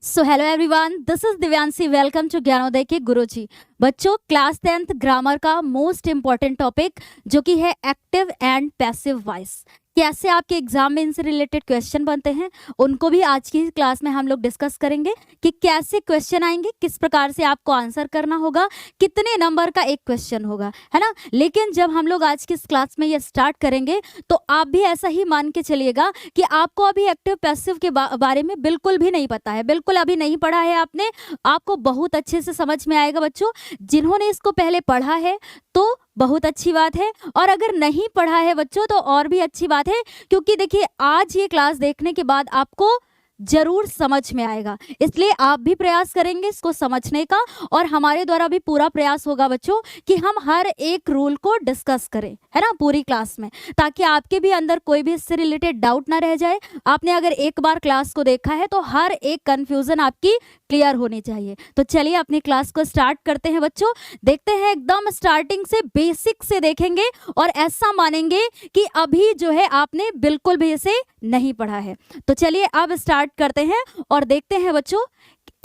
So hello everyone, this is Divyanshi. Welcome to Gyanoday के गुरुजी। बच्चों, class 10th grammar का most important topic जो कि है एक्टिव एंड पैसिव वॉइस, कैसे आपके एग्जाम में इनसे रिलेटेड क्वेश्चन बनते हैं, उनको भी आज की क्लास में हम लोग डिस्कस करेंगे कि कैसे क्वेश्चन आएंगे, किस प्रकार से आपको आंसर करना होगा, कितने नंबर का एक क्वेश्चन होगा, है ना। लेकिन जब हम लोग आज की इस क्लास में ये स्टार्ट करेंगे तो आप भी ऐसा ही मान के चलिएगा कि आपको अभी एक्टिव पैसिव के बारे में बिल्कुल भी नहीं पता है, बिल्कुल अभी नहीं पढ़ा है आपने। आपको बहुत अच्छे से समझ में आएगा बच्चों। जिन्होंने इसको पहले पढ़ा है तो बहुत अच्छी बात है, और अगर नहीं पढ़ा है बच्चों तो और भी अच्छी बात है, क्योंकि देखिए आज ये क्लास देखने के बाद आपको जरूर समझ में आएगा। इसलिए आप भी प्रयास करेंगे इसको समझने का, और हमारे द्वारा भी पूरा प्रयास होगा बच्चों कि हम हर एक रूल को डिस्कस करें, है ना, पूरी क्लास में, ताकि आपके भी अंदर कोई भी इससे रिलेटेड डाउट ना रह जाए। आपने अगर एक बार क्लास को देखा है तो हर एक कंफ्यूजन आपकी क्लियर होनी चाहिए। तो चलिए अपनी क्लास को स्टार्ट करते हैं बच्चों। देखते हैं, एकदम स्टार्टिंग से बेसिक से देखेंगे और ऐसा मानेंगे कि अभी जो है आपने बिल्कुल भी इसे नहीं पढ़ा है। तो चलिए अब स्टार्ट करते हैं और देखते हैं बच्चों,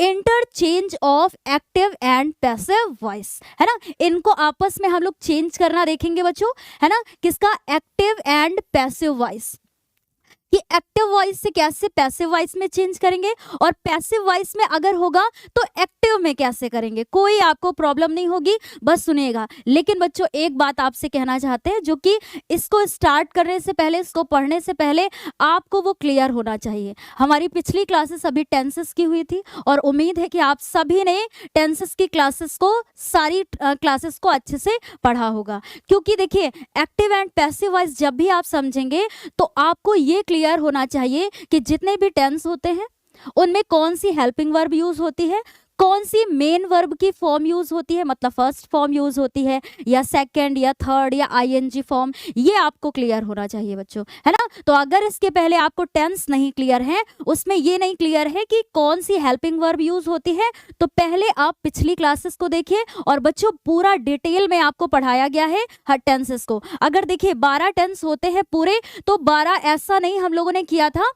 interchange of active and passive voice, है ना। इनको आपस में हम लोग चेंज करना देखेंगे बच्चों, है ना, किसका, एक्टिव एंड पैसिव वॉइस, कि एक्टिव वॉइस से कैसे पैसिव वॉइस में चेंज करेंगे, और पैसिव वॉइस में अगर होगा तो एक्टिव में कैसे करेंगे। कोई आपको प्रॉब्लम नहीं होगी, बस सुनिएगा। लेकिन बच्चों एक बात आपसे कहना चाहते हैं, जो कि इसको स्टार्ट करने से पहले, इसको पढ़ने से पहले आपको वो क्लियर होना चाहिए। हमारी पिछली क्लासेस अभी टेंसेस की हुई थी, और उम्मीद है कि आप सभी ने टेंसेस की क्लासेस को, सारी क्लासेस को अच्छे से पढ़ा होगा। क्योंकि देखिए एक्टिव एंड पैसिव वॉइस जब भी आप समझेंगे तो आपको ये क्लियर होना चाहिए कि जितने भी टेंस होते हैं उनमें कौन सी हेल्पिंग वर्ब यूज होती है, कौन सी मेन वर्ब की फॉर्म यूज होती है, मतलब फर्स्ट फॉर्म यूज होती है या सेकंड या थर्ड या आईएनजी फॉर्म, ये आपको क्लियर होना चाहिए बच्चों, है ना। तो अगर इसके पहले आपको टेंस नहीं क्लियर है, उसमें ये नहीं क्लियर है कि कौन सी हेल्पिंग वर्ब यूज होती है, तो पहले आप पिछली क्लासेस को देखिए। और बच्चों पूरा डिटेल में आपको पढ़ाया गया है हर टेंसेस को। अगर देखिए 12 टेंस होते हैं पूरे, तो 12 ऐसा नहीं हम लोगों ने किया था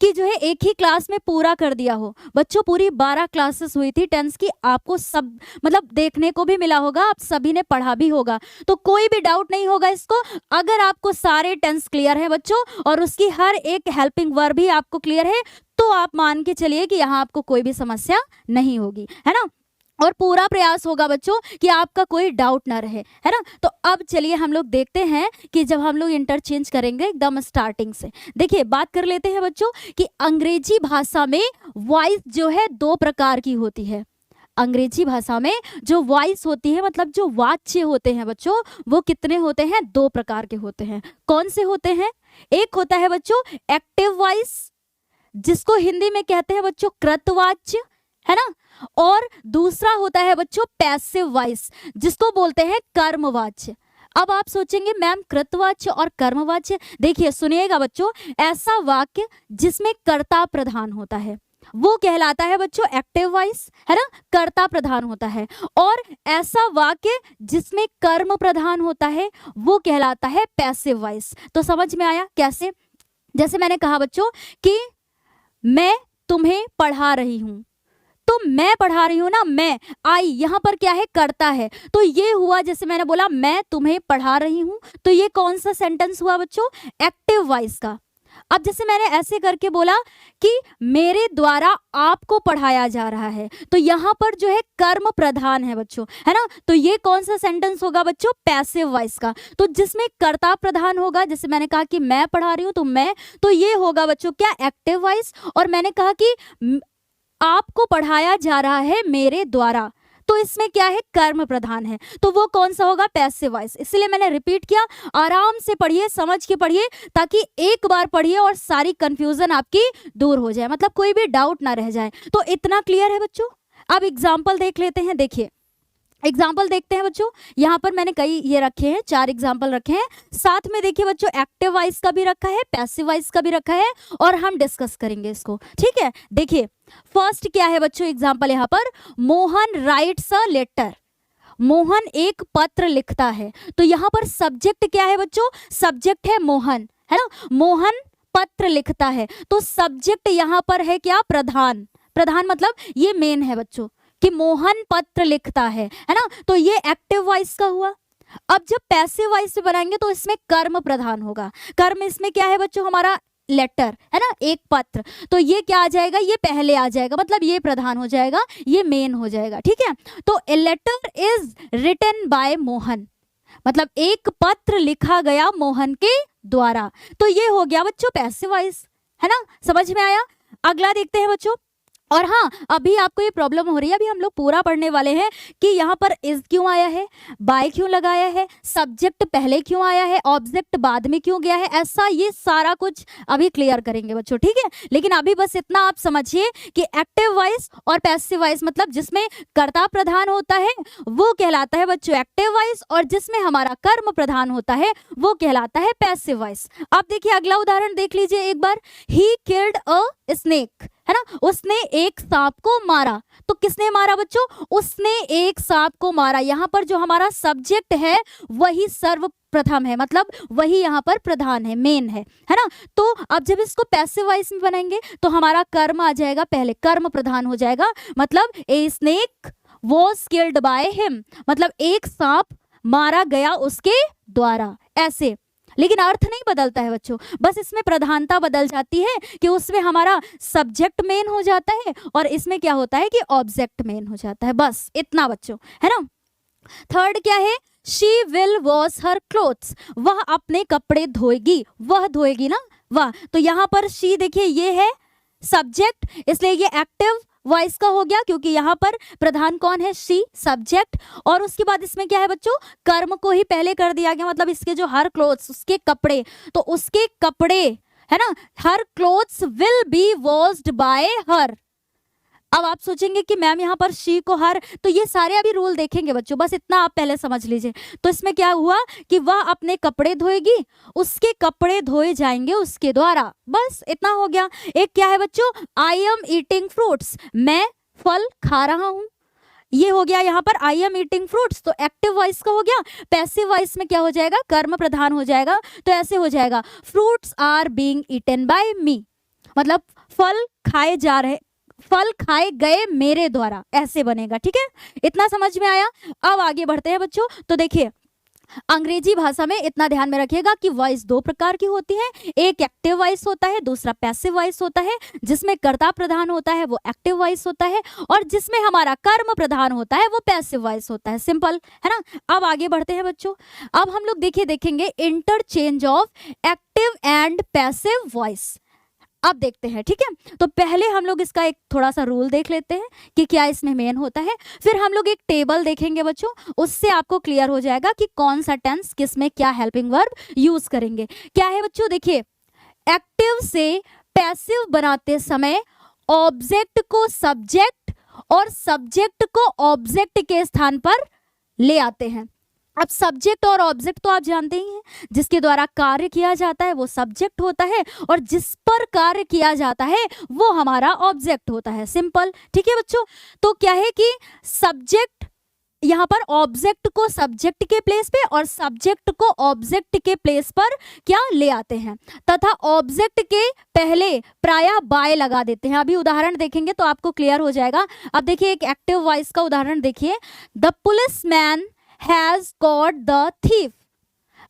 कि जो है एक ही क्लास में पूरा कर दिया हो। बच्चों पूरी 12 क्लासेस हुई थी टेंस की, आपको सब मतलब देखने को भी मिला होगा, आप सभी ने पढ़ा भी होगा, तो कोई भी डाउट नहीं होगा इसको। अगर आपको सारे टेंस क्लियर है बच्चों, और उसकी हर एक हेल्पिंग वर्ब भी आपको क्लियर है, तो आप मान के चलिए कि यहाँ आपको कोई भी समस्या नहीं होगी, है ना। और पूरा प्रयास होगा बच्चों कि आपका कोई डाउट ना रहे, है ना। तो अब चलिए हम लोग देखते हैं कि जब हम लोग इंटरचेंज करेंगे एकदम स्टार्टिंग से, देखिए बात कर लेते हैं बच्चों कि अंग्रेजी भाषा में वॉइस जो है 2 प्रकार की होती है। अंग्रेजी भाषा में जो वॉइस होती है, मतलब जो वाच्य होते हैं बच्चों, वो कितने होते हैं, 2 प्रकार के होते हैं। कौन से होते हैं? एक होता है बच्चों एक्टिव वॉइस, जिसको हिंदी में कहते हैं बच्चों कृतवाच्य, है ना। और दूसरा होता है बच्चों पैसिव वॉइस, जिसको बोलते हैं कर्मवाच्य। अब आप सोचेंगे मैम कृतवाच्य और कर्मवाच्य, देखिए सुनिएगा बच्चों, ऐसा वाक्य जिसमें कर्ता प्रधान होता है वो कहलाता है बच्चों एक्टिव वॉइस, है ना, कर्ता प्रधान होता है। और ऐसा वाक्य जिसमें कर्म प्रधान होता है वो कहलाता है पैसिव वॉइस। तो समझ में आया कैसे? जैसे मैंने कहा बच्चों कि मैं तुम्हें पढ़ा रही हूं, तो मैं पढ़ा रही हूं ना, मैं, आई यहां पर क्या है, करता है। तो ये हुआ, जैसे मैंने बोला मैं तुम्हें पढ़ा रही हूं, तो ये कौन सा सेंटेंस हुआ बच्चों, एक्टिव वॉइस का। अब जैसे मैंने ऐसे करके बोला कि मेरे द्वारा आपको पढ़ाया जा रहा है, तो यहां पर जो है कर्म प्रधान है बच्चों, है ना। तो ये कौन सा सेंटेंस होगा बच्चों, पैसिव वॉइस का। तो जिसमें कर्ता प्रधान होगा, जैसे मैंने कहा कि मैं पढ़ा रही हूं तो मैं, तो ये होगा बच्चों क्या, एक्टिव वॉइस। और मैंने कहा कि आपको पढ़ाया जा रहा है मेरे द्वारा, तो इसमें क्या है, कर्म प्रधान है, तो वो कौन सा होगा, पैसिव वॉइस। इसलिए मैंने रिपीट किया, आराम से पढ़िए, समझ के पढ़िए, ताकि एक बार पढ़िए और सारी कंफ्यूजन आपकी दूर हो जाए, मतलब कोई भी डाउट ना रह जाए। तो इतना क्लियर है बच्चों। अब एग्जाम्पल देख लेते हैं। देखिए एग्जाम्पल देखते हैं बच्चों, यहाँ पर मैंने कई ये रखे हैं, 4 एग्जाम्पल रखे हैं। साथ में देखिए बच्चों एक्टिव वॉइस का भी रखा है, पैसिव वॉइस का भी रखा है, और हम डिस्कस करेंगे इसको, ठीक है। देखिए फर्स्ट क्या है बच्चों एग्जाम्पल, यहाँ पर Mohan writes a letter, Mohan एक पत्र लिखता है। तो यहाँ पर सब्जेक्ट क्या है बच्चों, सब्जेक्ट है मोहन, है ना। मोहन पत्र लिखता है, तो सब्जेक्ट यहाँ पर है क्या, प्रधान, प्रधान मतलब ये मेन है बच्चों, कि मोहन पत्र लिखता है ना, तो ये एक्टिव वॉइस का हुआ। अब जब पैसिव वॉइस में बनाएंगे तो इसमें कर्म प्रधान होगा। कर्म इसमें क्या है बच्चों, हमारा लेटर है ना, एक पत्र, तो ये क्या आ जाएगा, ये पहले आ जाएगा, मतलब ये प्रधान हो जाएगा, ये मेन हो जाएगा। ठीक है, तो a letter is written by Mohan, मतलब एक पत्र लिखा गया मोहन के द्वारा, तो ये हो गया बच्चों पैसिव वॉइस, है ना, समझ में आया। अगला देखते हैं बच्चों। और हाँ, अभी आपको ये प्रॉब्लम हो रही है, अभी हम लोग पूरा पढ़ने वाले हैं कि यहाँ पर इज क्यों आया है, बाय क्यों लगाया है, सब्जेक्ट पहले क्यों आया है, ऑब्जेक्ट बाद में क्यों गया है, ऐसा ये सारा कुछ अभी क्लियर करेंगे बच्चों। ठीक है, लेकिन अभी बस इतना आप समझिए कि एक्टिव वॉइस और पैसिव वॉइस, मतलब जिसमें कर्ता प्रधान होता है वो कहलाता है बच्चों एक्टिव वॉइस, और जिसमें हमारा कर्म प्रधान होता है वो कहलाता है पैसिव वॉइस। अब देखिए अगला उदाहरण देख लीजिए एक बार। ही किल्ड अ स्नेक, है ना, उसने एक सांप को मारा, तो किसने मारा बच्चों, उसने एक सांप को मारा। यहाँ पर जो हमारा सब्जेक्ट है वही सर्वप्रथम है, मतलब वही यहाँ पर प्रधान है, मेन है ना। तो अब जब इसको पैसिव वॉइस में बनाएंगे तो हमारा कर्म आ जाएगा पहले, कर्म प्रधान हो जाएगा, मतलब a snake was killed by him, मतलब एक सांप मारा गया उसके द्वारा, ऐसे। लेकिन अर्थ नहीं बदलता है बच्चों, बस इसमें प्रधानता बदल जाती है कि उसमें हमारा सब्जेक्ट मेन हो जाता है और इसमें क्या होता है कि ऑब्जेक्ट मेन हो जाता है, बस इतना बच्चों, है ना। थर्ड क्या है, she will wash her clothes, वह अपने कपड़े धोएगी, वह धोएगी ना, वह, तो यहाँ पर शी देखिए ये है सब्जेक्ट, इसलिए ये एक्टिव वॉइस का हो गया, क्योंकि यहाँ पर प्रधान कौन है, शी, सब्जेक्ट। और उसके बाद इसमें क्या है बच्चों, कर्म को ही पहले कर दिया गया, मतलब इसके जो हर क्लोथ्स, उसके कपड़े, तो उसके कपड़े, है ना, हर clothes will be washed bye हर। अब आप सोचेंगे कि मैम यहाँ पर शी को हर, तो ये सारे अभी रूल देखेंगे बच्चों, बस इतना आप पहले समझ लीजिए। तो इसमें क्या हुआ कि वह अपने कपड़े धोएगी, उसके कपड़े धोए जाएंगे उसके द्वारा, बस इतना हो गया। एक क्या है बच्चों, आई एम ईटिंग फ्रूट्स, मैं फल खा रहा हूं, ये हो गया यहाँ पर आई एम ईटिंग फ्रूट्स, तो एक्टिव वॉइस का हो गया। पैसिव वॉइस में क्या हो जाएगा, कर्म प्रधान हो जाएगा, तो ऐसे हो जाएगा fruits are being eaten by me, मतलब फल खाए जा रहे, फल खाए गए मेरे द्वारा, ऐसे बनेगा। ठीक है, इतना समझ में आया। अब आगे बढ़ते हैं बच्चों। तो देखिए अंग्रेजी भाषा में इतना ध्यान में रखिएगा कि वॉइस दो प्रकार की होती है, एक एक्टिव वॉइस होता है, दूसरा पैसिव वॉइस होता है। जिसमें कर्ता प्रधान होता है वो एक्टिव वॉइस होता है, और जिसमें हमारा कर्म प्रधान होता है वो पैसिव वॉइस होता है, सिंपल है ना। अब आगे बढ़ते हैं बच्चों। अब हम लोग देखेंगे interchange of active and passive voice. अब देखते हैं, ठीक है। तो पहले हम लोग इसका एक थोड़ा सा रूल देख लेते हैं कि क्या इसमें मेन होता है, फिर हम लोग एक टेबल देखेंगे बच्चों, उससे आपको क्लियर हो जाएगा कि कौन सा टेंस किस में क्या हेल्पिंग वर्ब यूज करेंगे। क्या है बच्चों, देखिए एक्टिव से पैसिव बनाते समय ऑब्जेक्ट को सब्जेक्ट और सब्जेक्ट को ऑब्जेक्ट के स्थान पर ले आते हैं। अब सब्जेक्ट और ऑब्जेक्ट तो आप जानते ही हैं, जिसके द्वारा कार्य किया जाता है वो सब्जेक्ट होता है, और जिस पर कार्य किया जाता है वो हमारा ऑब्जेक्ट होता है, सिंपल। ठीक है बच्चों, तो क्या है कि सब्जेक्ट यहाँ पर ऑब्जेक्ट को सब्जेक्ट के प्लेस पे और सब्जेक्ट को ऑब्जेक्ट के प्लेस पर क्या ले आते हैं, तथा ऑब्जेक्ट के पहले प्रायः बाय लगा देते हैं। अभी उदाहरण देखेंगे तो आपको क्लियर हो जाएगा। अब देखिए एक एक्टिव वॉइस का उदाहरण देखिए, the policeman has caught the thief.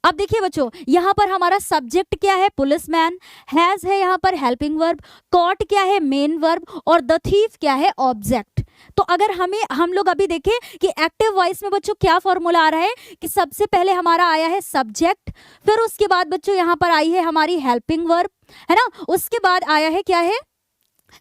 अब देखिए बच्चों यहाँ पर हमारा सब्जेक्ट क्या है, पुलिसमैन, हैज है यहाँ पर हेल्पिंग वर्ब, कॉट क्या है मेन वर्ब, और द थीफ क्या है ऑब्जेक्ट। तो अगर हम लोग अभी देखें कि एक्टिव वॉइस में बच्चों क्या फॉर्मूला आ रहा है कि सबसे पहले हमारा आया है सब्जेक्ट, फिर उसके बाद बच्चों यहाँ पर आई है हमारी हेल्पिंग वर्ब, है ना, उसके बाद आया है क्या है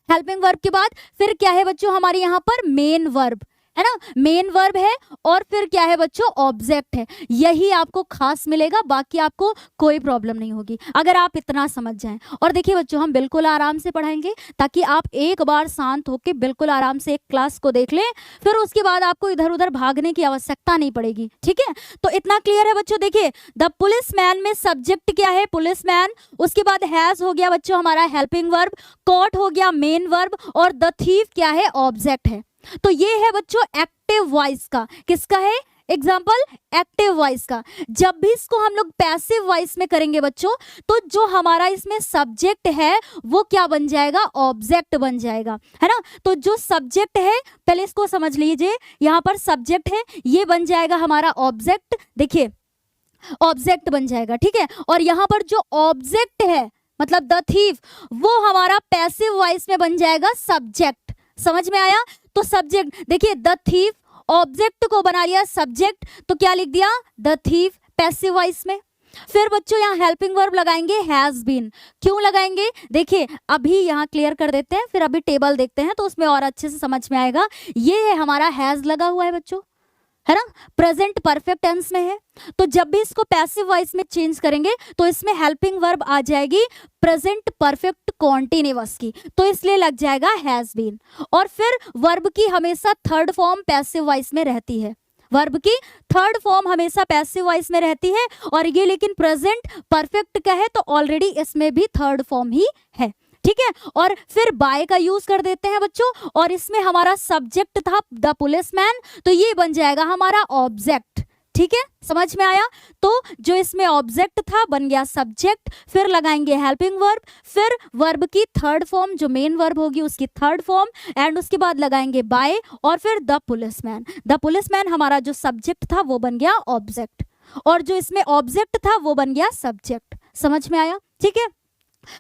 हेल्पिंग वर्ब के बाद फिर क्या है बच्चों हमारे यहाँ पर मेन वर्ब, है ना, मेन वर्ब है, और फिर क्या है बच्चों ऑब्जेक्ट है। यही आपको खास मिलेगा, बाकी आपको कोई प्रॉब्लम नहीं होगी अगर आप इतना समझ जाएं। और देखिए बच्चों हम बिल्कुल आराम से पढ़ाएंगे ताकि आप एक बार शांत होकर बिल्कुल आराम से एक क्लास को देख लें, फिर उसके बाद आपको इधर उधर भागने की आवश्यकता नहीं पड़ेगी। ठीक है, तो इतना क्लियर है बच्चों। देखिए द पुलिसमैन में सब्जेक्ट क्या है पुलिसमैन, उसके बाद हैज हो गया बच्चों हमारा हेल्पिंग वर्ब, कॉट हो गया मेन वर्ब, और द थीफ क्या है ऑब्जेक्ट है। तो ये है बच्चों एक्टिव वॉइस का, किसका है एग्जाम्पल एक्टिव वॉइस का, जब भी इसको हम लोग पैसिव वॉइस में करेंगे बच्चों, तो जो हमारा इसमें सब्जेक्ट है वो क्या बन जाएगा, ऑब्जेक्ट बन जाएगा, है ना। तो जो सब्जेक्ट है, पहले इसको समझ लीजिए, यहाँ पर सब्जेक्ट है, ये बन जाएगा हमारा ऑब्जेक्ट, देखिए ऑब्जेक्ट बन जाएगा, ठीक है। और यहाँ पर जो ऑब्जेक्ट है मतलब द थीफ, वो हमारा पैसिव वॉइस में बन जाएगा सब्जेक्ट। समझ में आया। तो सब्जेक्ट देखिए, द थीफ ऑब्जेक्ट को बना लिया सब्जेक्ट, तो क्या लिख दिया, द थीफ पैसिव वॉइस में। फिर बच्चों यहाँ हेल्पिंग वर्ब लगाएंगे हैज बीन। क्यों लगाएंगे, देखिए अभी यहाँ क्लियर कर देते हैं, फिर अभी टेबल देखते हैं तो उसमें और अच्छे से समझ में आएगा। ये है हमारा हैज लगा हुआ है बच्चों, है ना, प्रेजेंट परफेक्ट टेंस में है। तो जब भी इसको पैसिव वॉइस में चेंज करेंगे तो इसमें हेल्पिंग वर्ब आ जाएगी प्रेजेंट परफेक्ट कॉन्टिन्यूअस की, तो इसलिए लग जाएगा हैज बीन। और फिर वर्ब की हमेशा थर्ड फॉर्म पैसिव वॉइस में रहती है, वर्ब की थर्ड फॉर्म हमेशा पैसिव वॉइस में रहती है। और ये लेकिन प्रेजेंट परफेक्ट का है तो ऑलरेडी इसमें भी थर्ड फॉर्म ही है, ठीक है। और फिर बाय का यूज कर देते हैं बच्चों, और इसमें हमारा सब्जेक्ट था द पुलिसमैन, तो ये बन जाएगा हमारा ऑब्जेक्ट, ठीक है, समझ में आया। तो जो इसमें ऑब्जेक्ट था बन गया सब्जेक्ट, फिर लगाएंगे हेल्पिंग वर्ब, फिर वर्ब की थर्ड फॉर्म जो मेन वर्ब होगी उसकी थर्ड फॉर्म, एंड उसके बाद लगाएंगे बाय, और फिर द पुलिसमैन। द पुलिसमैन हमारा जो सब्जेक्ट था वो बन गया ऑब्जेक्ट, और जो इसमें ऑब्जेक्ट था वो बन गया सब्जेक्ट। समझ में आया, ठीक है।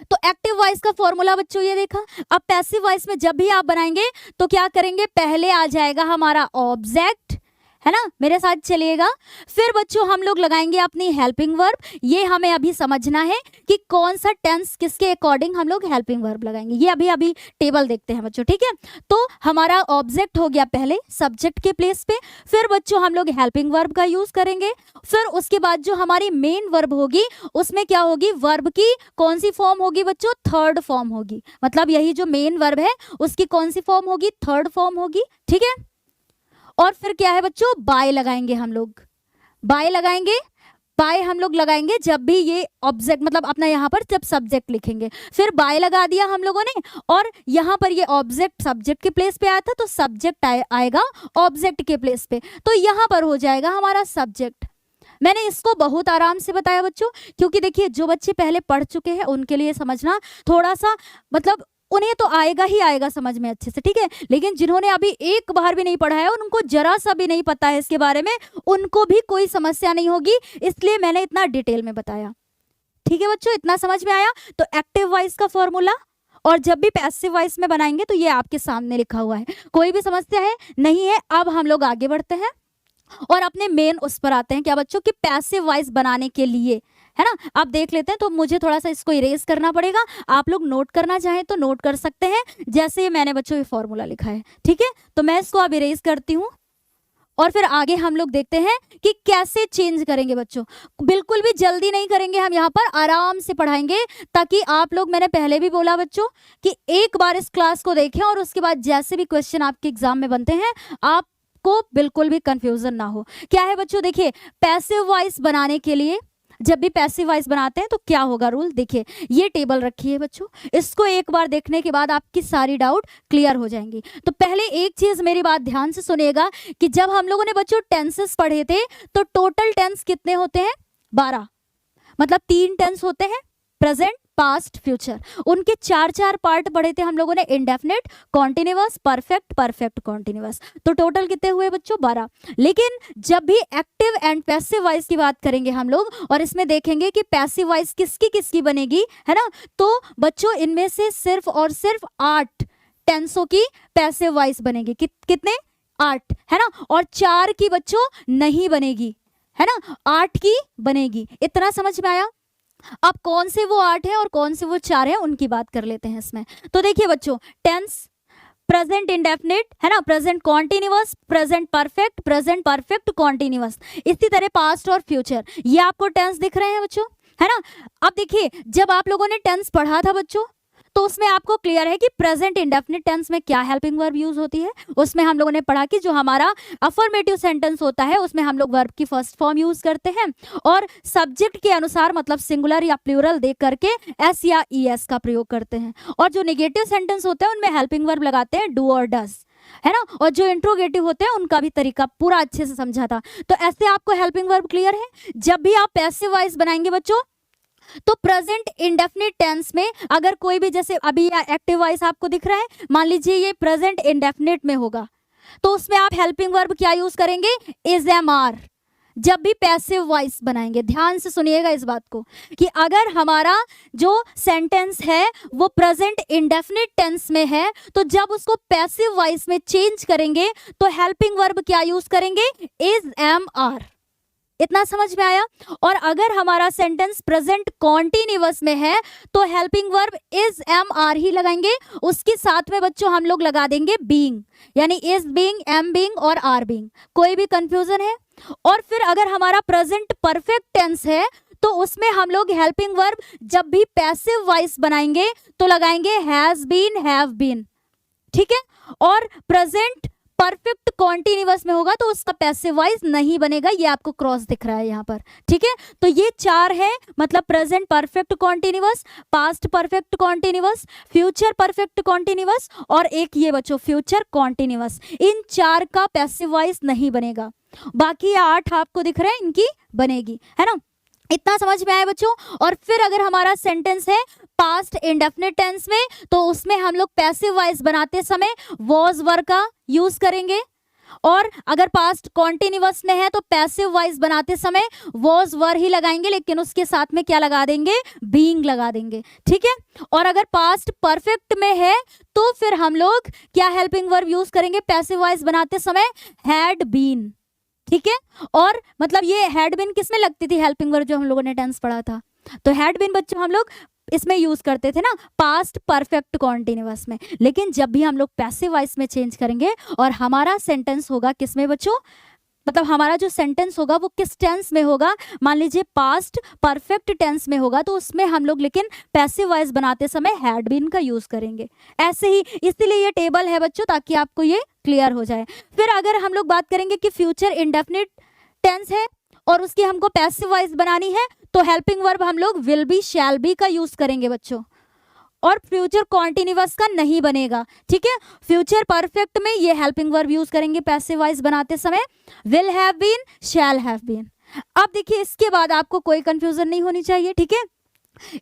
तो एक्टिव वॉइस का फॉर्मूला बच्चों ये देखा। अब पैसिव वॉइस में जब भी आप बनाएंगे तो क्या करेंगे, पहले आ जाएगा हमारा ऑब्जेक्ट, है ना, मेरे साथ चलिएगा। फिर बच्चों हम लोग लगाएंगे अपनी हेल्पिंग वर्ब। ये हमें अभी समझना है कि कौन सा टेंस किसके अकॉर्डिंग हम लोग हेल्पिंग वर्ब लगाएंगे, ये अभी टेबल देखते हैं बच्चों, ठीक है। तो हमारा ऑब्जेक्ट हो गया पहले सब्जेक्ट के प्लेस पे, फिर बच्चों हम लोग हेल्पिंग वर्ब का यूज करेंगे। फिर उसके बाद जो हमारी मेन वर्ब होगी उसमें क्या होगी, वर्ब की कौन सी फॉर्म होगी बच्चों, थर्ड फॉर्म होगी। मतलब यही जो मेन वर्ब है उसकी कौन सी फॉर्म होगी, थर्ड फॉर्म होगी, ठीक है। और फिर क्या है बच्चों, बाय लगाएंगे हम लोग, बाय लगाएंगे, बाय हम लोग लगाएंगे जब भी ये ऑब्जेक्ट मतलब अपना यहाँ पर जब सब्जेक्ट लिखेंगे, फिर बाय लगा दिया हम लोगों ने, और यहाँ पर ये ऑब्जेक्ट सब्जेक्ट के प्लेस पे आया था तो सब्जेक्ट आएगा ऑब्जेक्ट के प्लेस पे, तो यहाँ पर हो जाएगा हमारा सब्जेक्ट। मैंने इसको बहुत आराम से बताया बच्चों, क्योंकि देखिए जो बच्चे पहले पढ़ चुके हैं उनके लिए समझना थोड़ा सा मतलब उन्हें तो आएगा ही आएगा समझ में अच्छे से, ठीक है। लेकिन जिन्होंने अभी एक बार भी नहीं पढ़ा है और उनको जरा सा भी नहीं पता है इसके बारे में, उनको भी कोई समस्या नहीं होगी, इसलिए मैंने इतना डिटेल में बताया, ठीक है बच्चों। इतना समझ में आया। तो एक्टिव वॉइस का फॉर्मूला, और जब भी पैसिव वॉइस में बनाएंगे तो ये आपके सामने लिखा हुआ है, कोई भी समस्या है नहीं है। अब हम लोग आगे बढ़ते हैं और अपने मेन उस पर आते हैं, क्या बच्चों, कि पैसिव वॉइस बनाने के लिए, है ना। आप देख लेते हैं, तो मुझे थोड़ा सा इसको इरेज करना पड़ेगा, आप लोग नोट करना चाहें तो नोट कर सकते हैं, जैसे मैंने बच्चों ये फॉर्मूला लिखा है, ठीक है। तो मैं इसको अब इरेज करती हूँ और फिर आगे हम लोग देखते हैं कि कैसे चेंज करेंगे बच्चों। बिल्कुल भी जल्दी नहीं करेंगे, हम यहाँ पर आराम से पढ़ाएंगे, ताकि आप लोग, मैंने पहले भी बोला बच्चों कि एक बार इस क्लास को देखें और उसके बाद जैसे भी क्वेश्चन आपके एग्जाम में बनते हैं आपको बिल्कुल भी कंफ्यूजन ना हो। क्या है बच्चों, देखिए पैसिव वॉइस बनाने के लिए जब भी पैसिव वॉइस बनाते हैं तो क्या होगा रूल, देखिए ये टेबल रखी है बच्चों, इसको एक बार देखने के बाद आपकी सारी डाउट क्लियर हो जाएंगी। तो पहले एक चीज मेरी बात ध्यान से सुनिएगा कि जब हम लोगों ने बच्चों टेंसेस पढ़े थे तो टोटल टेंस कितने होते हैं, 12, मतलब 3 टेंस होते हैं, प्रेजेंट पास्ट फ्यूचर। उनके 4 पार्ट पढ़े थे हम लोगों ने, indefinite, continuous, perfect, perfect continuous. तो टोटल कितने हुए बच्चों, 12। लेकिन जब भी एक्टिव एंड पैसिव वॉइस की बात करेंगे हम लोग और इसमें देखेंगे कि पैसिव वॉइस किसकी किसकी बनेगी, है ना, तो बच्चों इनमें से सिर्फ और सिर्फ 8 टेंसों की पैसिव वॉइस बनेगी। कितने, 8, है ना, और 4 की बच्चों नहीं बनेगी, है ना, 8 की बनेगी। इतना समझ में आया। अब कौन से वो 8 है और कौन से वो 4 है उनकी बात कर लेते हैं इसमें। तो देखिए बच्चों, टेंस प्रेजेंट इंडेफिनिट, है ना, present continuous, present perfect, present perfect continuous, इसी तरह पास्ट और फ्यूचर, ये आपको टेंस दिख रहे हैं बच्चों, है ना। अब देखिए जब आप लोगों ने टेंस पढ़ा था बच्चों तो उसमें आपको क्लियर है कि प्रेजेंट इंडेफिनिट टेंस में क्या हेल्पिंग वर्ब यूज होती है। उसमें हम लोगों ने पढ़ा कि जो हमारा अफर्मेटिव सेंटेंस होता है उसमें हम लोग वर्ब की फर्स्ट फॉर्म यूज करते हैं और सब्जेक्ट के अनुसार मतलब सिंगुलर या प्लूरल देख करके एस या ई एस का प्रयोग करते हैं, और जो नेगेटिव सेंटेंस होते हैं उनमें हेल्पिंग वर्ब लगाते हैं डू और डज, है ना, और जो इंट्रोगेटिव होते हैं उनका भी तरीका पूरा अच्छे से समझा था। तो ऐसे आपको हेल्पिंग वर्ब क्लियर है। जब भी आप पैसिव वॉइस बनाएंगे बच्चों, तो प्रेजेंट इंडेफिनिट टेंस में अगर कोई भी, जैसे अभी एक्टिव वॉइस आपको दिख रहा है, मान लीजिए ये प्रेजेंट इंडेफिनिट में होगा, तो उसमें आप हेल्पिंग वर्ब क्या यूज करेंगे, इज, एम, आर। जब भी पैसिव वॉइस बनाएंगे, ध्यान से सुनिएगा इस बात को, कि अगर हमारा जो सेंटेंस है वो प्रेजेंट इंडेफिनिट टेंस में है, तो जब उसको पैसिव वॉइस में चेंज करेंगे तो हेल्पिंग वर्ब क्या यूज करेंगे, इज, एम, आर। इतना समझ में आया। और अगर हमारा सेंटेंस प्रेजेंट कॉन्टिन्यूअस में है तो helping verb is, am, are ही लगाएंगे। उसके साथ में बच्चों हम लोग लगा देंगे बीइंग, यानी इज बीइंग, एम बीइंग और आर बीइंग। कोई भी कंफ्यूजन है? और फिर अगर हमारा प्रेजेंट परफेक्ट टेंस है तो उसमें हम लोग हेल्पिंग वर्ब जब भी पैसिव वॉइस बनाएंगे तो लगाएंगे हैज बीन, हैव बीन, ठीक है। और प्रेजेंट परफेक्ट कॉन्टिन्यूअस में होगा तो उसका पैसिव वॉइस नहीं बनेगा, ये आपको क्रॉस दिख रहा है यहाँ पर, ठीक है। तो ये चार है, मतलब present perfect continuous, past perfect continuous, future perfect continuous और एक ये बच्चों फ्यूचर कॉन्टिन्यूअस। इन चार का पैसिव वॉइस नहीं बनेगा, बाकी 8 आपको दिख रहे हैं इनकी बनेगी, है ना। इतना समझ में आया बच्चों। और फिर अगर हमारा सेंटेंस है पास्ट इंडेफिनिट टेंस में, तो उसमें हम लोग पैसिव वॉइस बनाते समय वॉज वर का यूज करेंगे। और अगर पास्ट कॉन्टिन्यूअस में है तो पैसिव वॉइस बनाते समय वॉज वर ही लगाएंगे, लेकिन उसके साथ में क्या लगा देंगे, बीइंग लगा देंगे, ठीक है। और अगर पास्ट परफेक्ट में है तो फिर हम लोग क्या हेल्पिंग वर्ब यूज करेंगे पैसिव वॉइस बनाते समय, हैड बीन, ठीक है। और मतलब ये हैड बीन किस में लगती थी हेल्पिंग वर्ब, जो हम लोगों ने टेंस पढ़ा था, तो हैड बीन बच्चों हम लोग इसमें यूज करते थे ना, पास्ट परफेक्ट कॉन्टिन्यूअस में। लेकिन जब भी हम लोग पैसिव वॉइस में चेंज करेंगे और हमारा सेंटेंस होगा किस में बच्चों, मतलब हमारा जो सेंटेंस होगा वो किस टेंस में होगा, मान लीजिए पास्ट परफेक्ट टेंस में होगा, तो उसमें हम लोग लेकिन पैसिव वॉइस बनाते समय हैड बीन का यूज करेंगे। ऐसे ही, इसीलिए ये टेबल है बच्चों, ताकि आपको ये क्लियर हो जाए। फिर अगर हम लोग बात करेंगे कि फ्यूचर इंडेफिनिट टेंस है और उसकी हमको पैसिव वॉइस बनानी है, तो हेल्पिंग वर्ब हम लोग विल बी, शैल बी का यूज करेंगे बच्चों, और फ्यूचर कॉन्टिन्यूअस का नहीं बनेगा, ठीक है। फ्यूचर परफेक्ट में ये हेल्पिंग वर्ब यूज करेंगे पैसिव वॉइस बनाते समय, will have been, shall have been. अब देखिए इसके बाद आपको कोई कंफ्यूजन नहीं होनी चाहिए, ठीक है।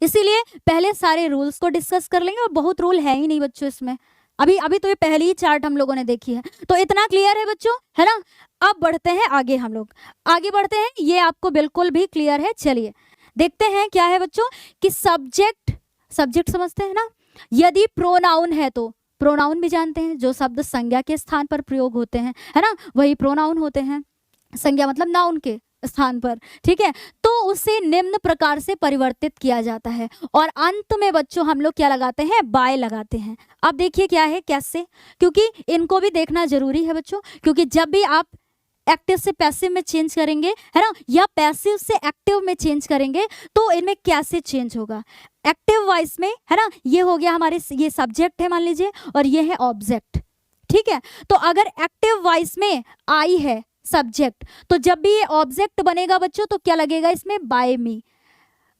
इसीलिए पहले सारे रूल्स को डिस्कस कर लेंगे, और बहुत रूल है ही नहीं बच्चों इसमें, अभी तो ये पहली ही चार्ट हम लोगों ने देखी है, तो इतना क्लियर है बच्चों, है ना। अब बढ़ते हैं आगे, हम लोग आगे बढ़ते हैं, ये आपको बिल्कुल भी क्लियर है। चलिए देखते हैं क्या है बच्चों, कि सब्जेक्ट समझते हैं ना। यदि प्रोनाउन है तो प्रोनाउन भी जानते हैं, जो शब्द संज्ञा के स्थान पर प्रयोग होते हैं, है ना, वही प्रोनाउन होते हैं। संज्ञा मतलब नाउन के स्थान पर, ठीक है। तो उसे निम्न प्रकार से परिवर्तित किया जाता है, और अंत में बच्चों हम लोग क्या लगाते हैं, बाय लगाते हैं। अब देखिए क्या है, कैसे, क्योंकि इनको भी देखना जरूरी है बच्चों, क्योंकि जब भी आप एक्टिव से पैसिव में चेंज करेंगे, है ना, या पैसिव से एक्टिव में चेंज करेंगे, तो इनमें कैसे चेंज होगा। एक्टिव वॉइस में, है ना, ये हो गया हमारे, ये सब्जेक्ट है मान लीजिए, और ये है ऑब्जेक्ट, ठीक है। तो अगर एक्टिव वॉइस में आई है सब्जेक्ट, तो जब भी ये ऑब्जेक्ट बनेगा बच्चों तो क्या लगेगा इसमें, बाय मी।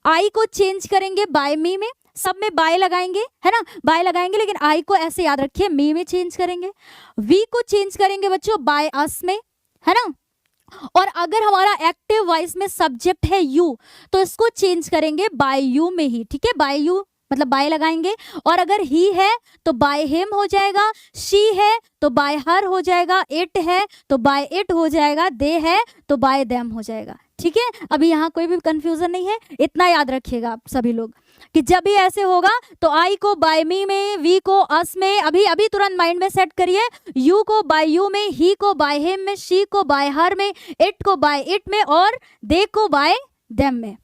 आई को चेंज करेंगे बाय मी में, सब में बाय लगाएंगे, है ना, बाय लगाएंगे, लेकिन आई को ऐसे याद रखिए मी में चेंज करेंगे। वी को चेंज करेंगे बच्चों बाय अस में, है ना। और अगर हमारा एक्टिव वॉइस में सब्जेक्ट है यू, तो इसको चेंज करेंगे बाय यू में ही, ठीक है, बाय यू मतलब बाय लगाएंगे। और अगर ही है तो बाय हिम हो जाएगा, शी है तो बाय हर हो जाएगा, इट है तो बाय इट हो जाएगा, दे है तो बाय देम हो जाएगा, ठीक है। अभी यहाँ कोई भी कंफ्यूजन नहीं है, इतना याद रखिएगा आप सभी लोग, कि जब भी ऐसे होगा तो आई को बाय मी में, वी को अस में, अभी तुरंत माइंड में सेट करिए, यू को बाय यू में, ही को बाय हिम में, शी को बाय हर में, इट को बाय इट में, और दे को बाय देम में।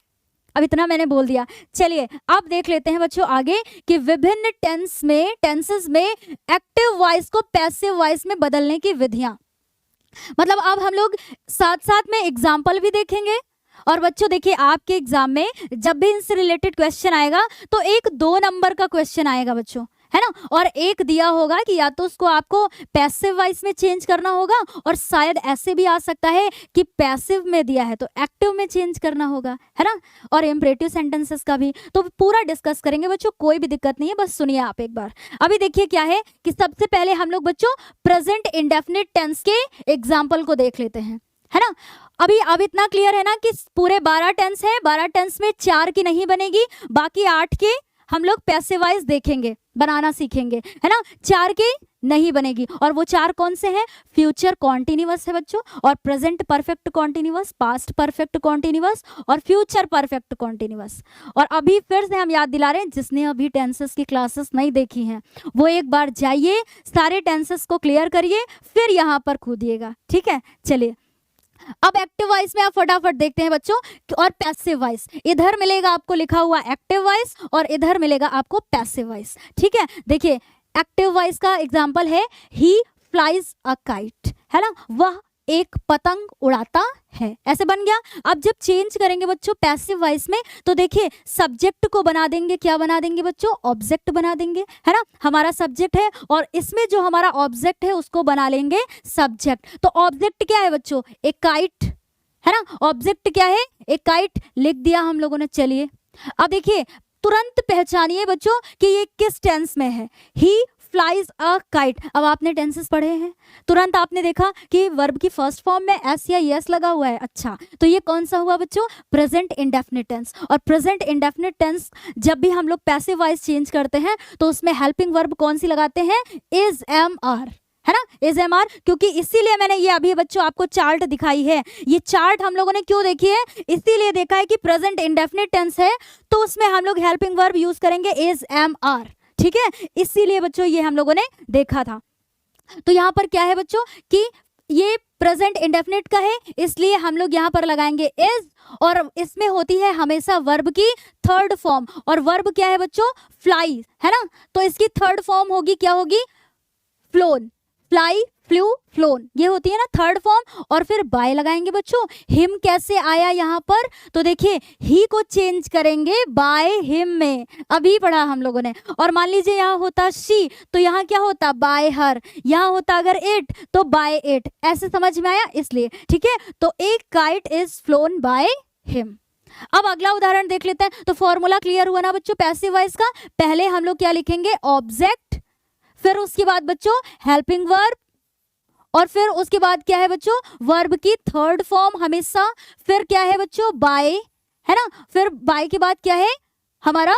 अब इतना मैंने बोल दिया। चलिए अब देख लेते हैं बच्चों आगे, कि विभिन्न टेंसेस में एक्टिव वॉइस को पैसिव वॉइस में बदलने की विधियां। मतलब अब हम लोग साथ साथ में एग्जाम्पल भी देखेंगे। और बच्चों देखिए, आपके एग्जाम में जब भी इनसे रिलेटेड क्वेश्चन आएगा तो एक 2 नंबर का क्वेश्चन आएगा बच्चों, है ना। और एक दिया होगा कि या तो उसको आपको पैसिव वॉइस में चेंज करना होगा, और शायद ऐसे भी आ सकता है कि पैसिव में दिया है तो एक्टिव में चेंज करना होगा, है ना। और इम्परेटिव सेंटेंसेस का भी तो पूरा डिस्कस करेंगे बच्चों, कोई भी दिक्कत नहीं है, बस सुनिए आप एक बार। अभी देखिए क्या है कि सबसे पहले हम लोग बच्चों प्रेजेंट इंडेफिनिट टेंस के एग्जाम्पल को देख लेते हैं, है ना। अभी अब इतना क्लियर है ना कि पूरे 12 टेंस है, 12 टेंस में 4 की नहीं बनेगी, बाकी 8 के हम लोग पैसिव वॉइस देखेंगे, बनाना सीखेंगे, है ना। 4 की नहीं बनेगी, और वो 4 कौन से हैं? फ्यूचर कॉन्टिन्यूअस है बच्चों, और present perfect continuous, past perfect continuous, और फ्यूचर परफेक्ट कॉन्टिन्यूअस। और अभी फिर से हम याद दिला रहे हैं, जिसने अभी टेंसेस की क्लासेस नहीं देखी हैं वो एक बार जाइए, सारे टेंसेस को क्लियर करिए, फिर यहाँ पर कूदिएगा, ठीक है। चलिए अब एक्टिव वॉइस में आप फटाफट देखते हैं बच्चों, और पैसिव वॉइस। इधर मिलेगा आपको लिखा हुआ एक्टिव वॉइस, और इधर मिलेगा आपको पैसिव वॉइस, ठीक है। देखिए एक्टिव वॉइस का एग्जांपल है ही फ्लाइज अ काइट, है ना, वह एक पतंग उड़ाता है, ऐसे बन गया। अब जब चेंज करेंगे बच्चों पैसिव वॉइस में, तो देखिए सब्जेक्ट को बना देंगे, क्या बना देंगे बच्चों? ऑब्जेक्ट बना देंगे, है ना। हमारा सब्जेक्ट है, और इसमें जो हमारा ऑब्जेक्ट है उसको बना लेंगे सब्जेक्ट। तो ऑब्जेक्ट क्या है बच्चों? एक काइट, है ना। ऑब्जेक्ट क्या है? एक काइट, लिख दिया हम लोगों ने। चलिए अब देखिए तुरंत पहचानिए बच्चों कि ये किस टेंस में है। ही फ्लाइज अ काइट। अब आपने टेंसेस पढ़े हैं, तुरंत आपने देखा कि वर्ब की फर्स्ट फॉर्म में एस या यस लगा हुआ है। अच्छा, तो ये कौन सा हुआ बच्चों? Present indefinite tense. और प्रेजेंट इंडेफिनिट टेंस जब भी हम लोग पैसिव वॉइस चेंज करते हैं तो उसमें हेल्पिंग वर्ब कौन सी लगाते हैं? इज एम आर, है ना, इज एम आर। क्योंकि इसीलिए मैंने ये अभी बच्चों आपको चार्ट दिखाई है। ये चार्ट हम लोगों ने क्यों देखी है? इसीलिए देखा है कि प्रेजेंट इंडेफिनिट टेंस है तो उसमें हम लोग हेल्पिंग वर्ब यूज करेंगे इज एम आर, ठीक है। इसीलिए बच्चों ये हम लोगों ने देखा था। तो यहाँ पर क्या है बच्चों कि ये प्रेजेंट इंडेफिनिट का है, इसलिए हम लोग यहाँ पर लगाएंगे इज, और इसमें होती है हमेशा वर्ब की थर्ड फॉर्म। और वर्ब क्या है बच्चों? फ्लाई, है ना। तो इसकी थर्ड फॉर्म होगी, क्या होगी? फ्लोन, फ्लाई, फ्लू, फ्लोन, ये होती है ना थर्ड फॉर्म। और फिर बाय लगाएंगे बच्चों। हिम कैसे आया यहाँ पर? तो देखिए ही को चेंज करेंगे बाय हिम में, अभी पढ़ा हम लोगों ने। और मान लीजिए यहाँ होता शी, तो यहाँ क्या होता? बाय हर। यहाँ होता अगर इट तो बाय इट। ऐसे समझ में आया? इसलिए ठीक है। तो एक kite is phloem by him. अब अगला उदाहरण देख लेते हैं। तो फॉर्मूला क्लियर हुआ ना बच्चों पैसिव वॉइस का? पहले हम लोग क्या लिखेंगे? ऑब्जेक्ट, फिर उसके बाद बच्चों हेल्पिंग वर्ब, और फिर उसके बाद क्या है बच्चों? वर्ब की थर्ड फॉर्म हमेशा। फिर क्या है बच्चों? बाय, है ना। फिर बाय के बाद क्या है हमारा?